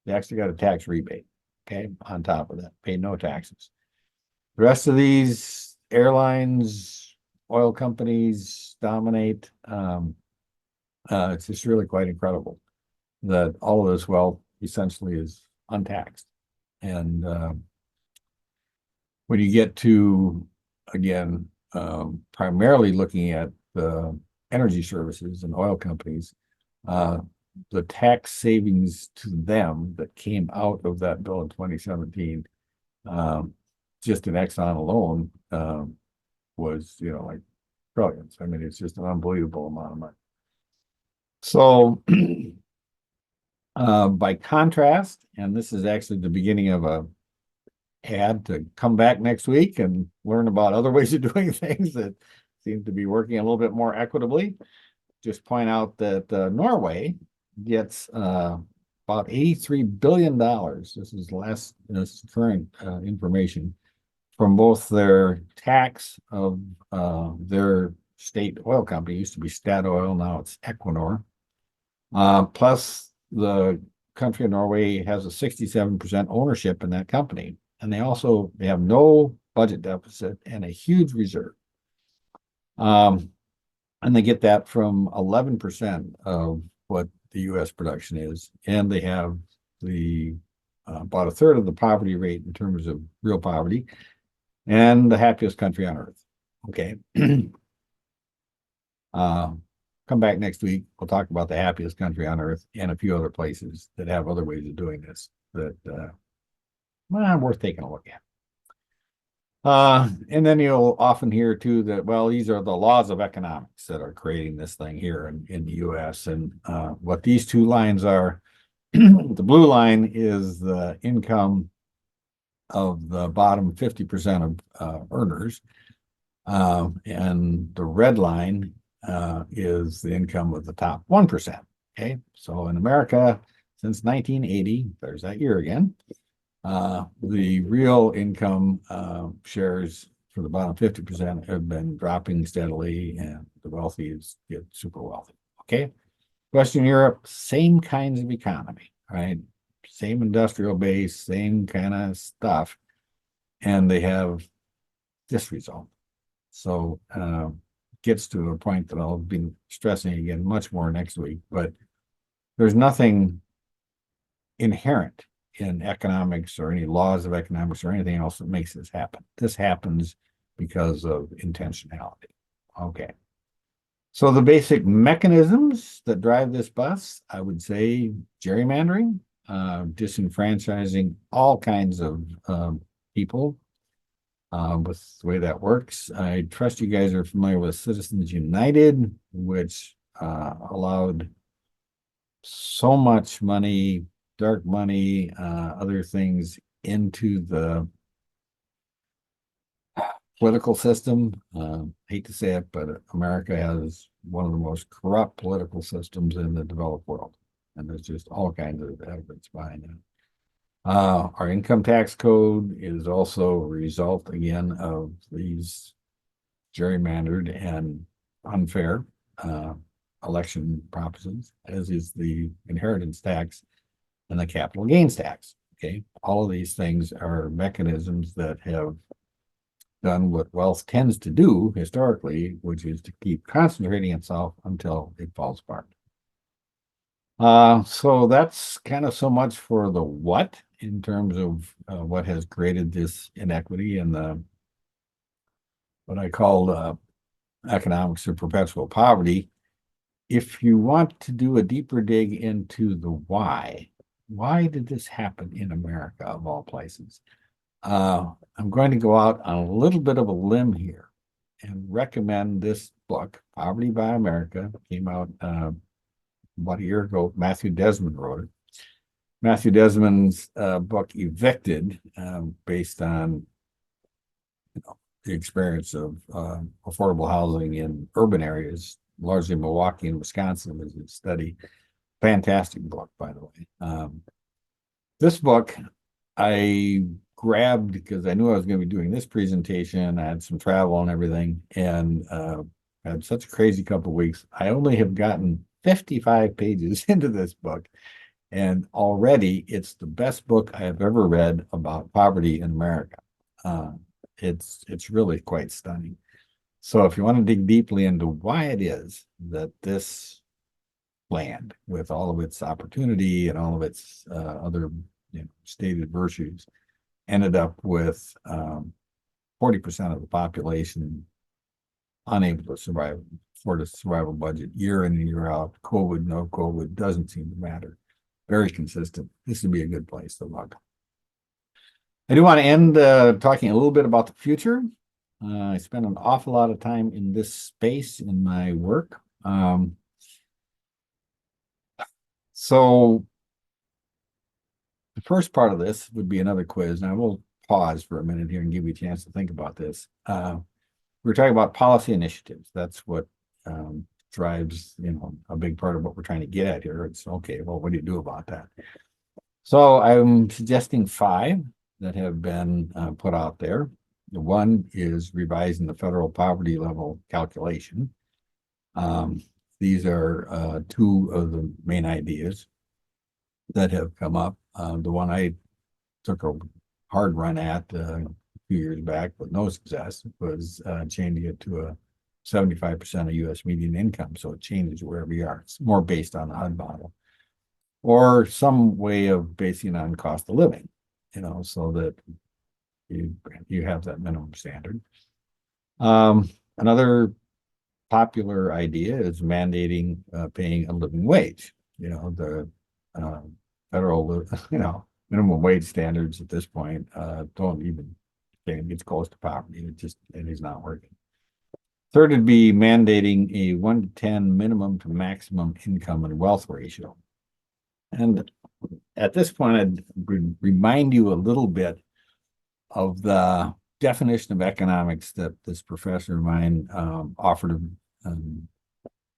[SPEAKER 2] they actually got a tax rebate, okay, on top of that, paid no taxes. The rest of these airlines, oil companies dominate. It's just really quite incredible that all of this wealth essentially is untaxed. And when you get to, again, primarily looking at the energy services and oil companies, the tax savings to them that came out of that bill in 2017, just in Exxon alone, was, like trillions. I mean, it's just an unbelievable amount of money. So, by contrast, and this is actually the beginning of a ad to come back next week and learn about other ways of doing things that seem to be working a little bit more equitably. Just point out that Norway gets about $83 billion. This is current information from both their tax of their state oil company. It used to be Statoil, now it's Equinor. Plus the country of Norway has a 67% ownership in that company. And they have no budget deficit and a huge reserve. And they get that from 11% of what the U.S. production is. And they have about a third of the poverty rate in terms of real poverty, and the happiest country on earth. Okay. Come back next week. We'll talk about the happiest country on earth and a few other places that have other ways of doing this that worth taking a look at. And then you'll often hear too that, well, these are the laws of economics that are creating this thing here in the US. And what these two lines are, the blue line is the income of the bottom 50% of earners. And the red line is the income of the top 1%. Okay. So in America, since 1980, there's that year again, the real income shares for the bottom 50% have been dropping steadily, and the wealthy get super wealthy. Okay. Western Europe, same kinds of economy, right? same industrial base, same kind of stuff, and they have this result. So gets to a point that I'll be stressing again much more next week, but there's nothing inherent in economics or any laws of economics or anything else that makes this happen. This happens because of intentionality. Okay. So the basic mechanisms that drive this bus, I would say gerrymandering, disenfranchising all kinds of people with the way that works. I trust you guys are familiar with Citizens United, which allowed so much money, dark money, other things into the political system. Hate to say it, but America has one of the most corrupt political systems in the developed world. And there's just all kinds of evidence behind it. Our income tax code is also a result, again, of these gerrymandered and unfair election propositions, as is the inheritance tax and the capital gains tax. Okay, all of these things are mechanisms that have done what wealth tends to do historically, which is to keep concentrating itself until it falls apart. So that's kind of so much for the what in terms of what has created this inequity and the what I call economics of perpetual poverty. If you want to do a deeper dig into the why did this happen in America of all places? I'm going to go out on a little bit of a limb here and recommend this book, Poverty by America, came out about a year ago. Matthew Desmond wrote it. Matthew Desmond's book, Evicted, based on the experience of affordable housing in urban areas, largely Milwaukee and Wisconsin, was his study. Fantastic book, by the way. This book I grabbed because I knew I was going to be doing this presentation. I had some travel and everything, and had such a crazy couple of weeks. I only have gotten 55 pages into this book, and already it's the best book I have ever read about poverty in America. It's really quite stunning. So if you want to dig deeply into why it is that this land, with all of its opportunity and all of its other stated virtues, ended up with 40% of the population unable to survive, afford a survival budget year in and year out. COVID, no COVID, doesn't seem to matter. Very consistent. This would be a good place to look. I do want to end talking a little bit about the future. I spend an awful lot of time in this space in my work. So the first part of this would be another quiz, and I will pause for a minute here and give you a chance to think about this. We're talking about policy initiatives. That's what drives, a big part of what we're trying to get at here. It's okay, well, what do you do about that? So I'm suggesting 5 that have been put out there. The one is revising the federal poverty level calculation. These are 2 of the main ideas that have come up. The one I took a hard run at a few years back with no success was changing it to a 75% of U.S. median income. So it changes wherever you are. It's more based on the HUD model, or some way of basing on cost of living, so that you have that minimum standard. Another popular idea is mandating paying a living wage. The federal, minimum wage standards at this point don't even get close to poverty. It is not working. Third would be mandating a 1 to 10 minimum to maximum income and wealth ratio. And at this point, I'd remind you a little bit of the definition of economics that this professor of mine offered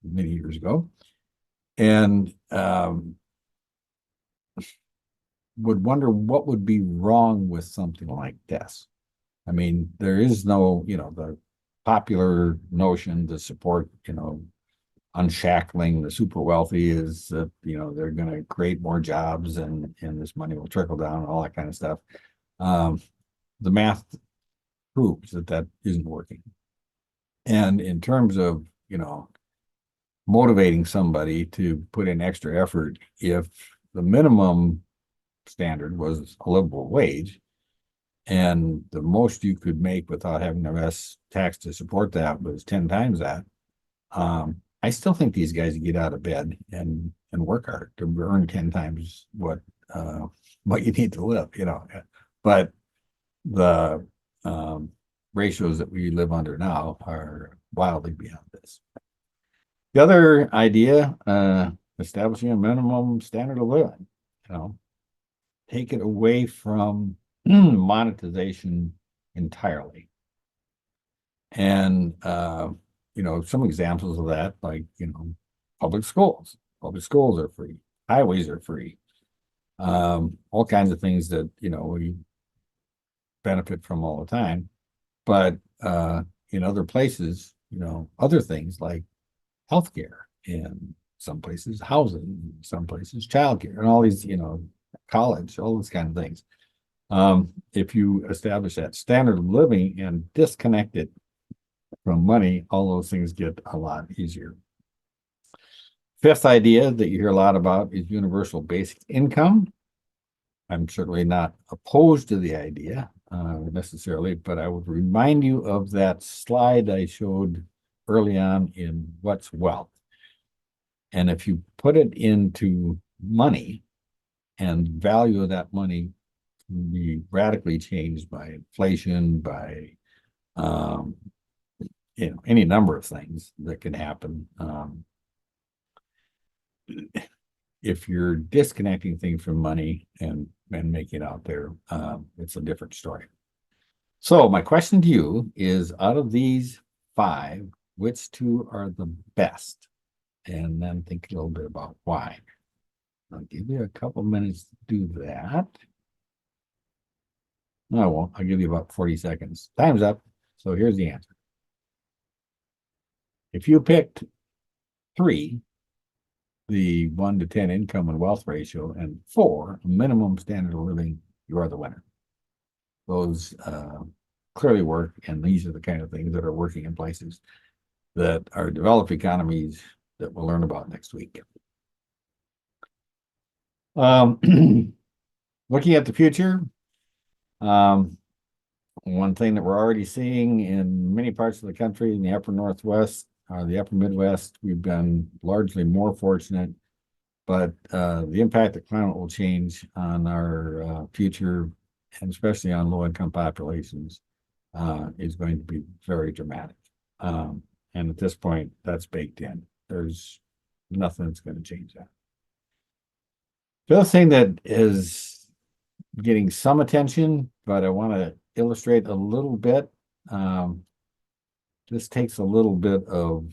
[SPEAKER 2] many years ago, and would wonder what would be wrong with something like this. I mean, there is no, the popular notion to support, unshackling the super wealthy is that, they're going to create more jobs and this money will trickle down and all that kind of stuff. The math proves that that isn't working. And in terms of, motivating somebody to put in extra effort, if the minimum standard was a livable wage, and the most you could make without having the rest tax to support that was 10 times that, I still think these guys get out of bed and work hard to earn 10 times what you need to live, But the ratios that we live under now are wildly beyond this. The other idea, establishing a minimum standard of living, take it away from monetization entirely. And, some examples of that, like, public schools. Public schools are free. Highways are free. All kinds of things that, we benefit from all the time. But in other places, other things like healthcare, in some places housing, in some places childcare, and all these, college, all those kind of things. If you establish that standard of living and disconnect it from money, all those things get a lot easier. Fifth idea that you hear a lot about is universal basic income. I'm certainly not opposed to the idea necessarily, but I would remind you of that slide I showed early on in What's Wealth. And if you put it into money, and value of that money can be radically changed by inflation, by any number of things that can happen. If you're disconnecting things from money and making it out there, it's a different story. So my question to you is, out of these 5, which 2 are the best? And then think a little bit about why. I'll give you a couple minutes to do that. No, I won't. I'll give you about 40 seconds. Time's up. So here's the answer. If you picked 3, the 1 to 10 income and wealth ratio, and 4, a minimum standard of living, you are the winner. Those clearly work, and these are the kind of things that are working in places that are developed economies that we'll learn about next week. Looking at the future, one thing that we're already seeing in many parts of the country, in the upper Northwest, the upper Midwest, we've been largely more fortunate, but the impact of climate will change on our future, and especially on low-income populations, is going to be very dramatic. And at this point, that's baked in. There's nothing that's going to change that. The other thing that is getting some attention, but I want to illustrate a little bit. This takes a little bit of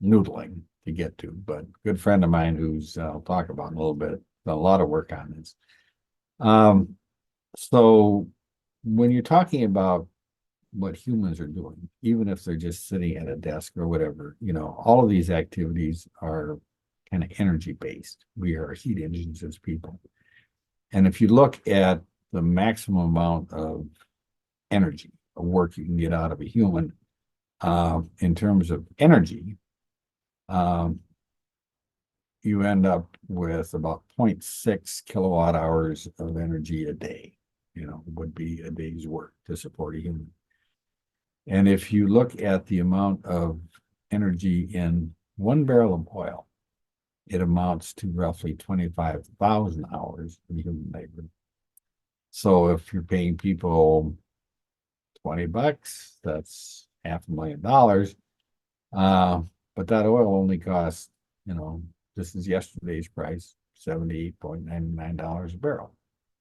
[SPEAKER 2] noodling to get to, but a good friend of mine who's I'll talk about in a little bit, done a lot of work on this. So when you're talking about what humans are doing, even if they're just sitting at a desk or whatever, all of these activities are kind of energy based. We are heat engines as people. And if you look at the maximum amount of energy, of work you can get out of a human, in terms of energy, you end up with about 0.6 kilowatt hours of energy a day, would be a day's work to support a human. And if you look at the amount of energy in 1 barrel of oil, it amounts to roughly 25,000 hours of human labor. So if you're paying people $20, that's $500,000. But that oil only costs, this is yesterday's price, $78.99 a barrel,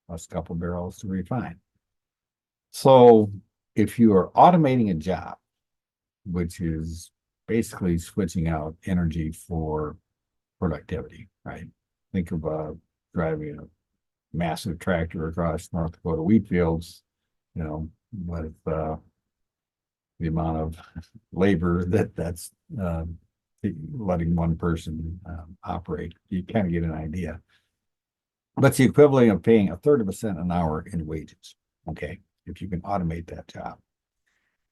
[SPEAKER 2] plus a couple barrels to refine. So if you are automating a job, which is basically switching out energy for productivity, right? Think of driving a massive tractor across North Dakota wheat fields, with the amount of labor that's letting one person operate. You kind of get an idea. But it's the equivalent of paying 1/3% an hour in wages, okay, if you can automate that job.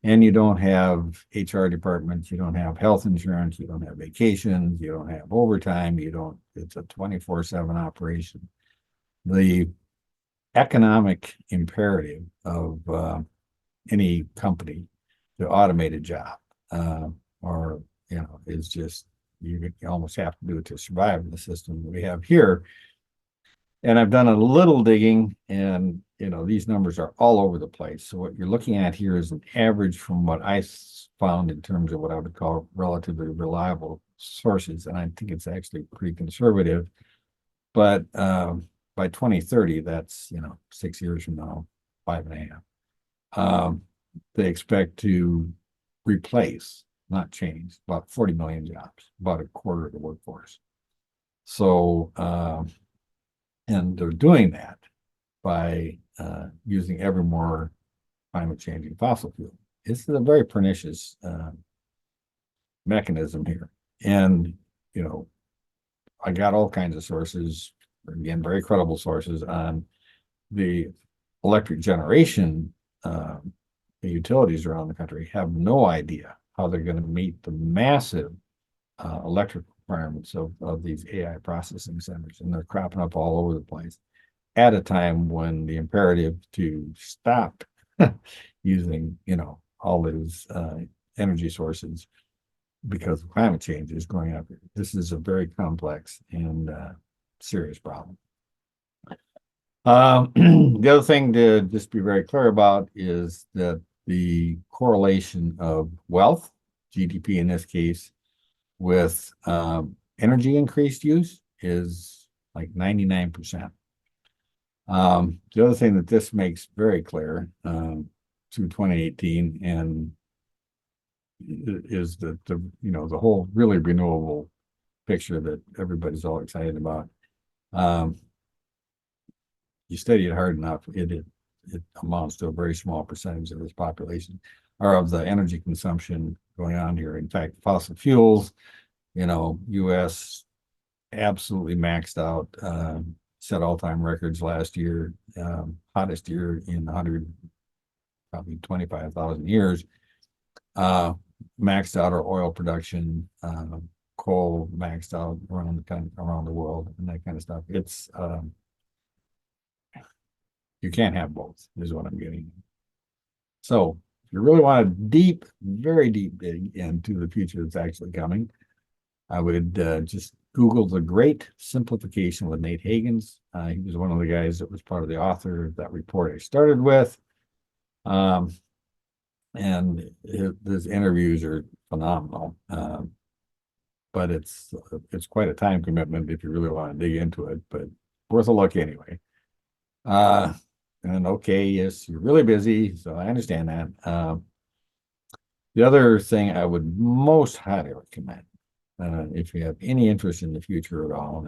[SPEAKER 2] And you don't have HR departments, you don't have health insurance, you don't have vacations, you don't have overtime, it's a 24/7 operation. The economic imperative of any company to automate a job, or, is just, you almost have to do it to survive in the system that we have here. And I've done a little digging, and these numbers are all over the place. So what you're looking at here is an average from what I found in terms of what I would call relatively reliable sources, and I think it's actually pretty conservative. But by 2030, that's 6 years from now, 5.5. They expect to replace, not change, about 40 million jobs, about a quarter of the workforce. So, and they're doing that by using ever more climate changing fossil fuel. This is a very pernicious mechanism here. And, I got all kinds of sources, again, very credible sources on the electric generation. The utilities around the country have no idea how they're going to meet the massive electric requirements of these AI processing centers, and they're cropping up all over the place at a time when the imperative to stop using, all those energy sources because of climate change is going up. This is a very complex and serious problem. The other thing to just be very clear about is that the correlation of wealth, GDP in this case, with energy increased use is like 99%. The other thing that this makes very clear through 2018 and is that the whole really renewable picture that everybody's all excited about. You study it hard enough, it amounts to a very small percentage of this population or of the energy consumption going on here. In fact, fossil fuels, US absolutely maxed out, set all-time records last year, hottest year in probably 25,000 years. Maxed out our oil production, coal maxed out around the world, and that kind of stuff. It's you can't have both, is what I'm getting. So if you really want a very deep dig into the future that's actually coming, I would just Google The Great Simplification with Nate Hagens. He was one of the guys that was part of the author of that report I started with. And his interviews are phenomenal. But it's quite a time commitment if you really want to dig into it, but worth a look anyway. And okay, yes, you're really busy, so I understand that. The other thing I would most highly recommend, if you have any interest in the future at all,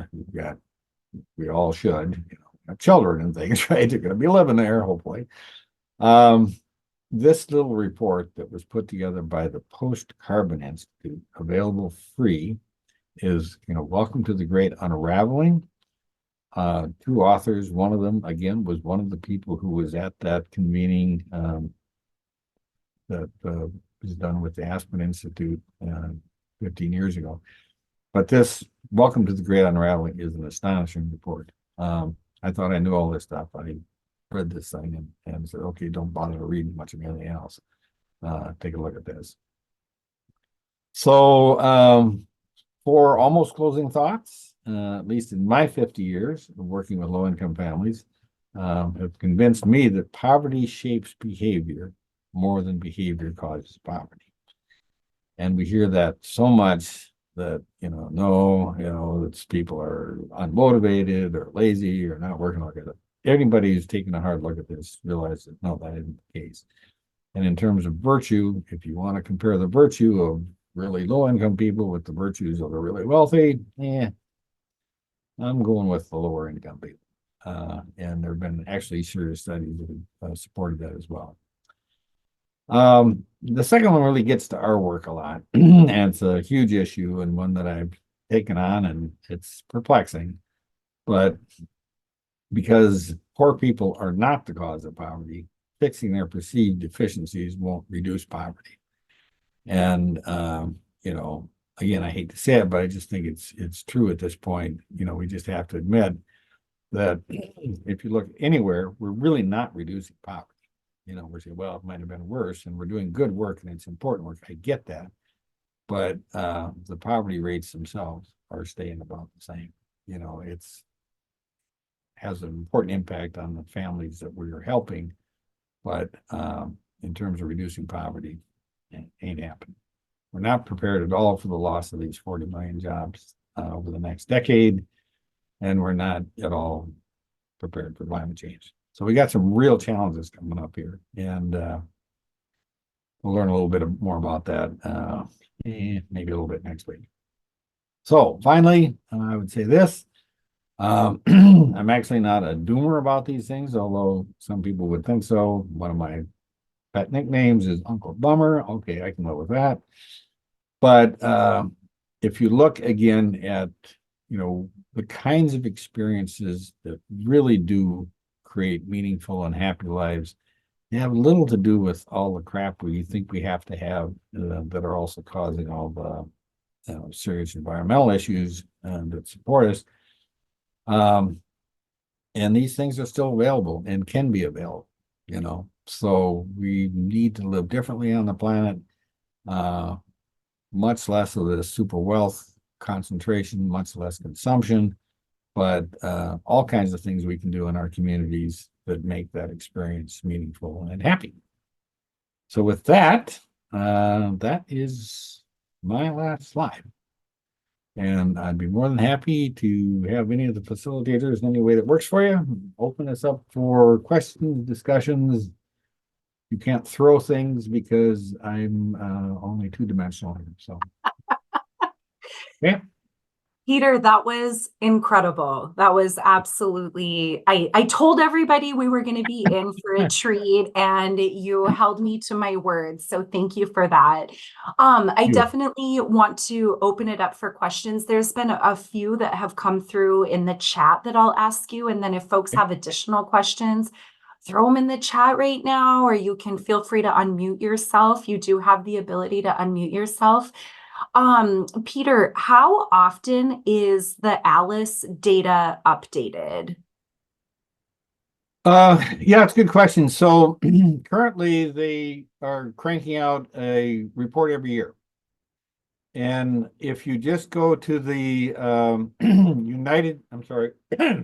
[SPEAKER 2] we all should, have children and things, right? They're going to be living there, hopefully. This little report that was put together by the Post Carbon Institute, available free, is, Welcome to the Great Unraveling. Two authors, one of them, again, was one of the people who was at that convening that was done with the Aspen Institute 15 years ago. But this Welcome to the Great Unraveling is an astonishing report. I thought I knew all this stuff. I read this thing and said, okay, don't bother to read much of anything else. Take a look at this. So for almost closing thoughts, at least in my 50 years of working with low-income families, have convinced me that poverty shapes behavior more than behavior causes poverty. And we hear that so much that, that people are unmotivated or lazy or not working hard. Anybody who's taken a hard look at this realizes that no, that isn't the case. And in terms of virtue, if you want to compare the virtue of really low-income people with the virtues of the really wealthy, I'm going with the lower-income people. And there have been actually serious studies that have supported that as well. The second one really gets to our work a lot, and it's a huge issue and one that I've taken on, and it's perplexing. But because poor people are not the cause of poverty, fixing their perceived deficiencies won't reduce poverty. And again, I hate to say it, but I just think it's true at this point. We just have to admit that if you look anywhere, we're really not reducing poverty. We're saying, well, it might have been worse, and we're doing good work and it's important work. I get that. But the poverty rates themselves are staying about the same. It's has an important impact on the families that we are helping, but in terms of reducing poverty, it ain't happening. We're not prepared at all for the loss of these 40 million jobs over the next decade, and we're not at all prepared for climate change. So we got some real challenges coming up here, and we'll learn a little bit more about that maybe a little bit next week. So finally, I would say this. I'm actually not a doomer about these things, although some people would think so. One of my pet nicknames is Uncle Bummer. Okay, I can live with that. But if you look again at, the kinds of experiences that really do create meaningful and happy lives, they have little to do with all the crap we think we have to have that are also causing all the serious environmental issues that support us. And these things are still available and can be available, so we need to live differently on the planet, much less of the super wealth concentration, much less consumption, but all kinds of things we can do in our communities that make that experience meaningful and happy. So with that, that is my last slide. And I'd be more than happy to have any of the facilitators in any way that works for you. Open this up for questions, discussions. You can't throw things because I'm only two-dimensional here. So, yeah.
[SPEAKER 1] Peter, that was incredible. That was absolutely, I told everybody we were going to be in for a treat, and you held me to my word. So thank you for that. I definitely want to open it up for questions. There's been a few that have come through in the chat that I'll ask you. And then if folks have additional questions, throw them in the chat right now, or you can feel free to unmute yourself. You do have the ability to unmute yourself. Peter, how often is the ALICE data updated?
[SPEAKER 2] Yeah, it's a good question. So currently they are cranking out a report every year. And if you just go to the I'm sorry, a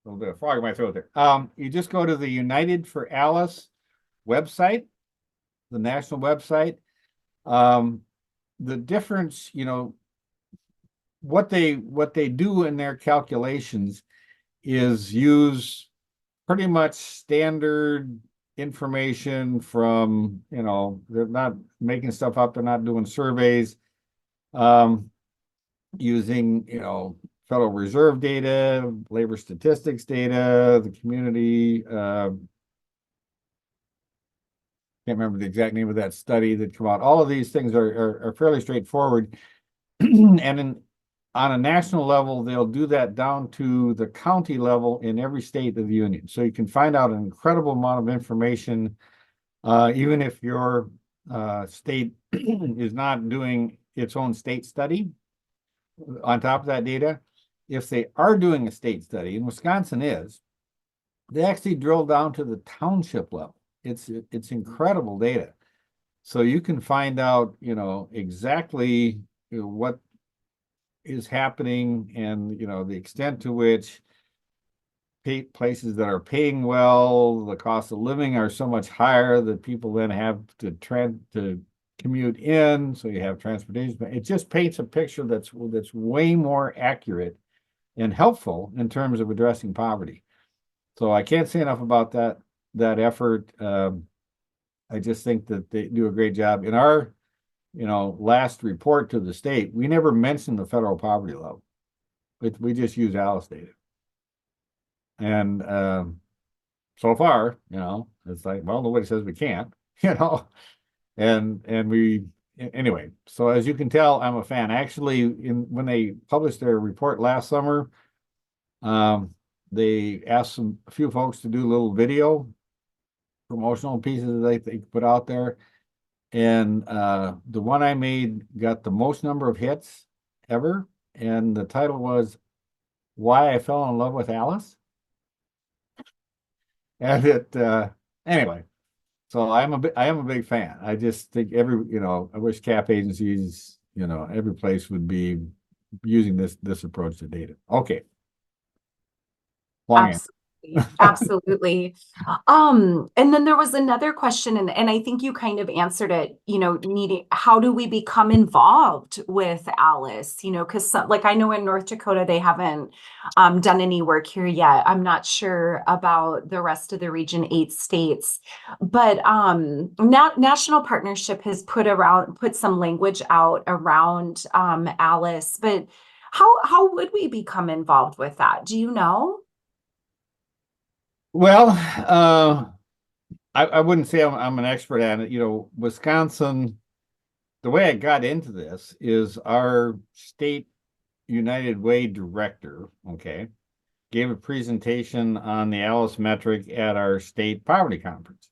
[SPEAKER 2] little bit of frog in my throat there. You just go to the United for Alice website, the national website. The difference, what they do in their calculations is use pretty much standard information from, they're not making stuff up, they're not doing surveys, using, Federal Reserve data, labor statistics data, the community, can't remember the exact name of that study that come out. All of these things are fairly straightforward. And on a national level, they'll do that down to the county level in every state of the union. So you can find out an incredible amount of information, even if your state is not doing its own state study on top of that data. If they are doing a state study, and Wisconsin is, they actually drill down to the township level. It's incredible data. So you can find out, exactly what is happening and, the extent to which places that are paying well, the cost of living are so much higher that people then have to commute in. So you have transportation. It just paints a picture that's way more accurate and helpful in terms of addressing poverty. So I can't say enough about that effort. I just think that they do a great job. In our, last report to the state, we never mentioned the federal poverty level. We just use ALICE data. And so far, it's like, well, nobody says we can't. you know, and we anyway. So as you can tell, I'm a fan. Actually, when they published their report last summer, they asked a few folks to do little video promotional pieces that they put out there. And the one I made got the most number of hits ever. And the title was Why I Fell in Love with Alice. And anyway, so I am a big fan. I just think I wish cap agencies, every place would be using this approach to data. Okay. Long answer.
[SPEAKER 1] Absolutely. Absolutely. And then there was another question, and I think you kind of answered it, needing, how do we become involved with Alice? Because like I know in North Dakota, they haven't done any work here yet. I'm not sure about the rest of the region, 8 states, but now National Partnership has put some language out around Alice, but how would we become involved with that? Do you know?
[SPEAKER 2] Well, I wouldn't say I'm an expert at it. Wisconsin, the way I got into this is our state United Way director, okay, gave a presentation on the Alice metric at our state poverty conference.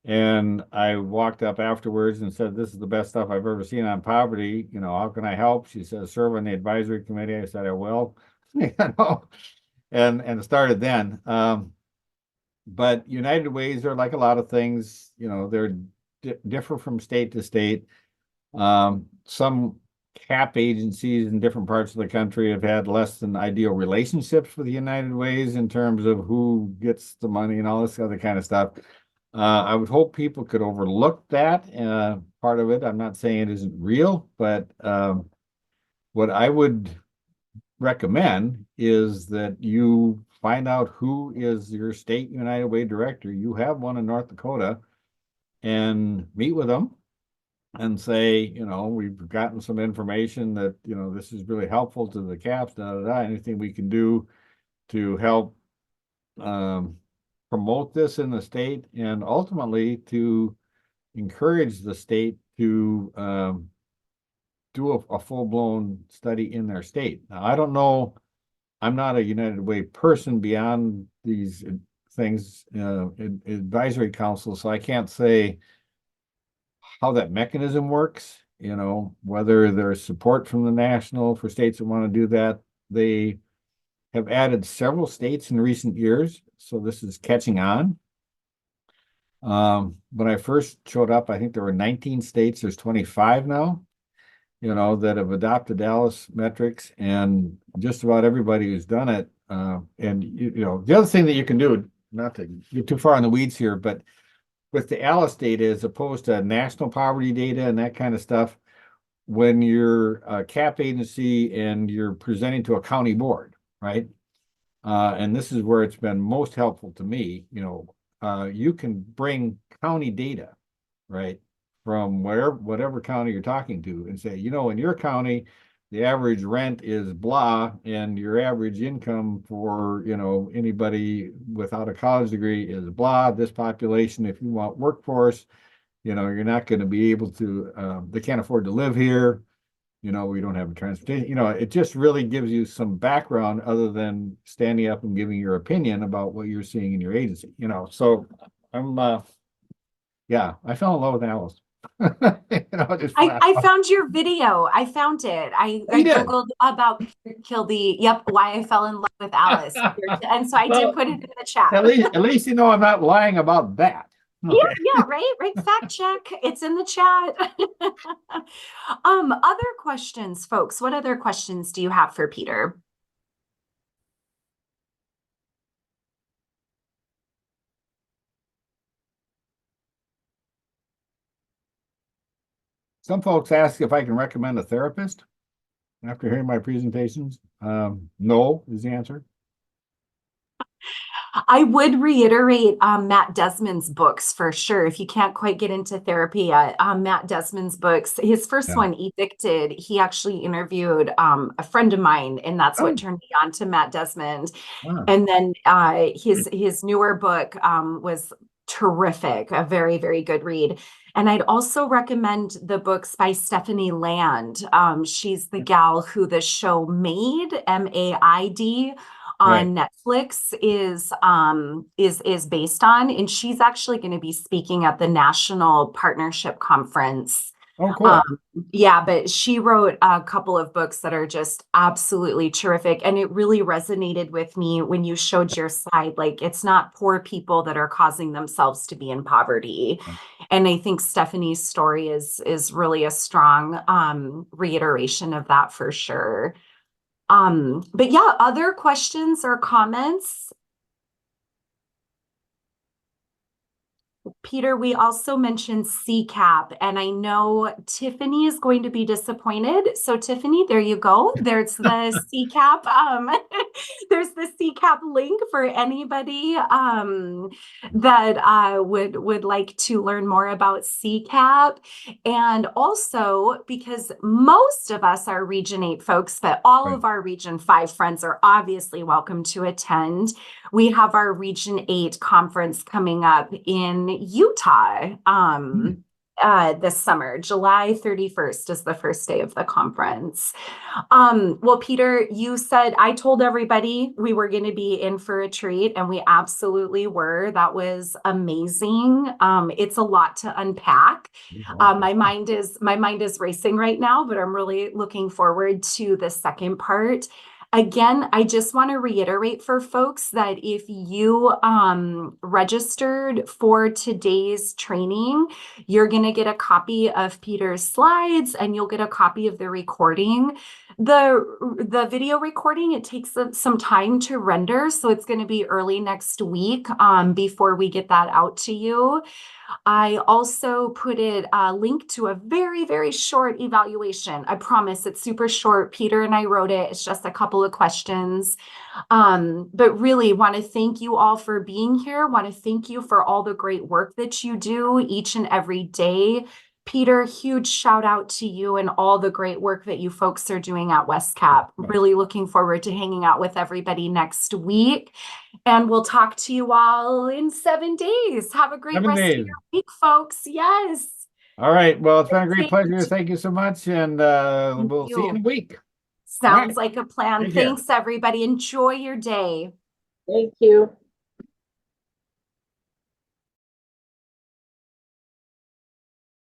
[SPEAKER 2] And I walked up afterwards and said, "This is the best stuff I've ever seen on poverty. How can I help?" She said, "Serve on the advisory committee." I said, "I will." And started then. But United Ways are like a lot of things, they're differ from state to state. Some cap agencies in different parts of the country have had less than ideal relationships with the United Ways in terms of who gets the money and all this other kind of stuff. I would hope people could overlook that part of it. I'm not saying it isn't real, but what I would recommend is that you find out who is your state United Way director. You have one in North Dakota, and meet with them and say, we've gotten some information that, this is really helpful to the caps, anything we can do to help promote this in the state and ultimately to encourage the state to do a full-blown study in their state. Now, I don't know, I'm not a United Way person beyond these things, advisory council, so I can't say how that mechanism works, whether there's support from the national for states that want to do that. They have added several states in recent years, so this is catching on. When I first showed up, I think there were 19 states. There's 25 now, that have adopted ALICE metrics, and just about everybody who's done it. And the other thing that you can do, not to get too far in the weeds here, but with the ALICE data, as opposed to national poverty data and that kind of stuff, when you're a cap agency and you're presenting to a county board, right? And this is where it's been most helpful to me, you can bring county data, right, from whatever county you're talking to and say, in your county, the average rent is blah, and your average income for, anybody without a college degree is blah. This population, if you want workforce, you're not going to be able to, they can't afford to live here. We don't have a transportation. It just really gives you some background other than standing up and giving your opinion about what you're seeing in your agency. So I'm, yeah, I fell in love with Alice.
[SPEAKER 1] I found your video. I found it. I
[SPEAKER 2] You did.
[SPEAKER 1] Googled about Kilby. Yep, why I fell in love with Alice. And so I did put it in the chat.
[SPEAKER 2] At least I'm not lying about that. Okay.
[SPEAKER 1] Yeah, right. Fact check. It's in the chat. Other questions, folks. What other questions do you have for Peter?
[SPEAKER 2] Some folks ask if I can recommend a therapist after hearing my presentations. No is the answer.
[SPEAKER 1] I would reiterate Matt Desmond's books for sure. If you can't quite get into therapy yet, Matt Desmond's books, his first one, Evicted, he actually interviewed a friend of mine, and that's what turned me on to Matt Desmond. And then his newer book was terrific, a very, very good read. And I'd also recommend the books by Stephanie Land. She's the gal who the show Maid, MAID,
[SPEAKER 2] Right.
[SPEAKER 1] on Netflix is based on, and she's actually going to be speaking at the National Partnership Conference.
[SPEAKER 2] Oh,
[SPEAKER 1] Um,
[SPEAKER 2] cool.
[SPEAKER 1] yeah, but she wrote a couple of books that are just absolutely terrific. And it really resonated with me when you showed your slide. Like, it's not poor people that are causing themselves to be in poverty. And I think Stephanie's story is really a strong reiteration of that for sure. But yeah, other questions or comments? Peter, we also mentioned CCAP, and I know Tiffany is going to be disappointed. So Tiffany, there you go. There's the CCAP. There's the CCAP link for anybody that would like to learn more about CCAP. And also, because most of us are Region 8 folks, but all
[SPEAKER 2] Right.
[SPEAKER 1] of our Region 5 friends are obviously welcome to attend. We have our Region 8 conference coming up in Utah this summer. July 31st is the first day of the conference. Well, Peter, you said I told everybody we were going to be in for a treat, and we absolutely were. That was amazing. It's a lot to unpack. My mind is racing right now, but I'm really looking forward to the second part. Again, I just want to reiterate for folks that if you registered for today's training, you're going to get a copy of Peter's slides and you'll get a copy of the recording. The video recording, it takes some time to render, so it's going to be early next week before we get that out to you. I also put a link to a very, very short evaluation. I promise it's super short. Peter and I wrote it. It's just a couple of questions. But really want to thank you all for being here. Want to thank you for all the great work that you do each and every day. Peter, huge shout out to you and all the great work that you folks are doing at WestCap. Really looking forward to hanging out with everybody next week. And we'll talk to you all in 7 days. Have a great
[SPEAKER 2] 7
[SPEAKER 1] rest of
[SPEAKER 2] days.
[SPEAKER 1] your week, folks. Yes.
[SPEAKER 2] All right. Well, it's been a great
[SPEAKER 1] Thank
[SPEAKER 2] pleasure. Thank you so much. And we'll see you in a
[SPEAKER 1] you.
[SPEAKER 2] week. All right.
[SPEAKER 1] Sounds like a plan.
[SPEAKER 2] Take care.
[SPEAKER 1] Thanks, everybody. Enjoy your day.
[SPEAKER 3] Thank you.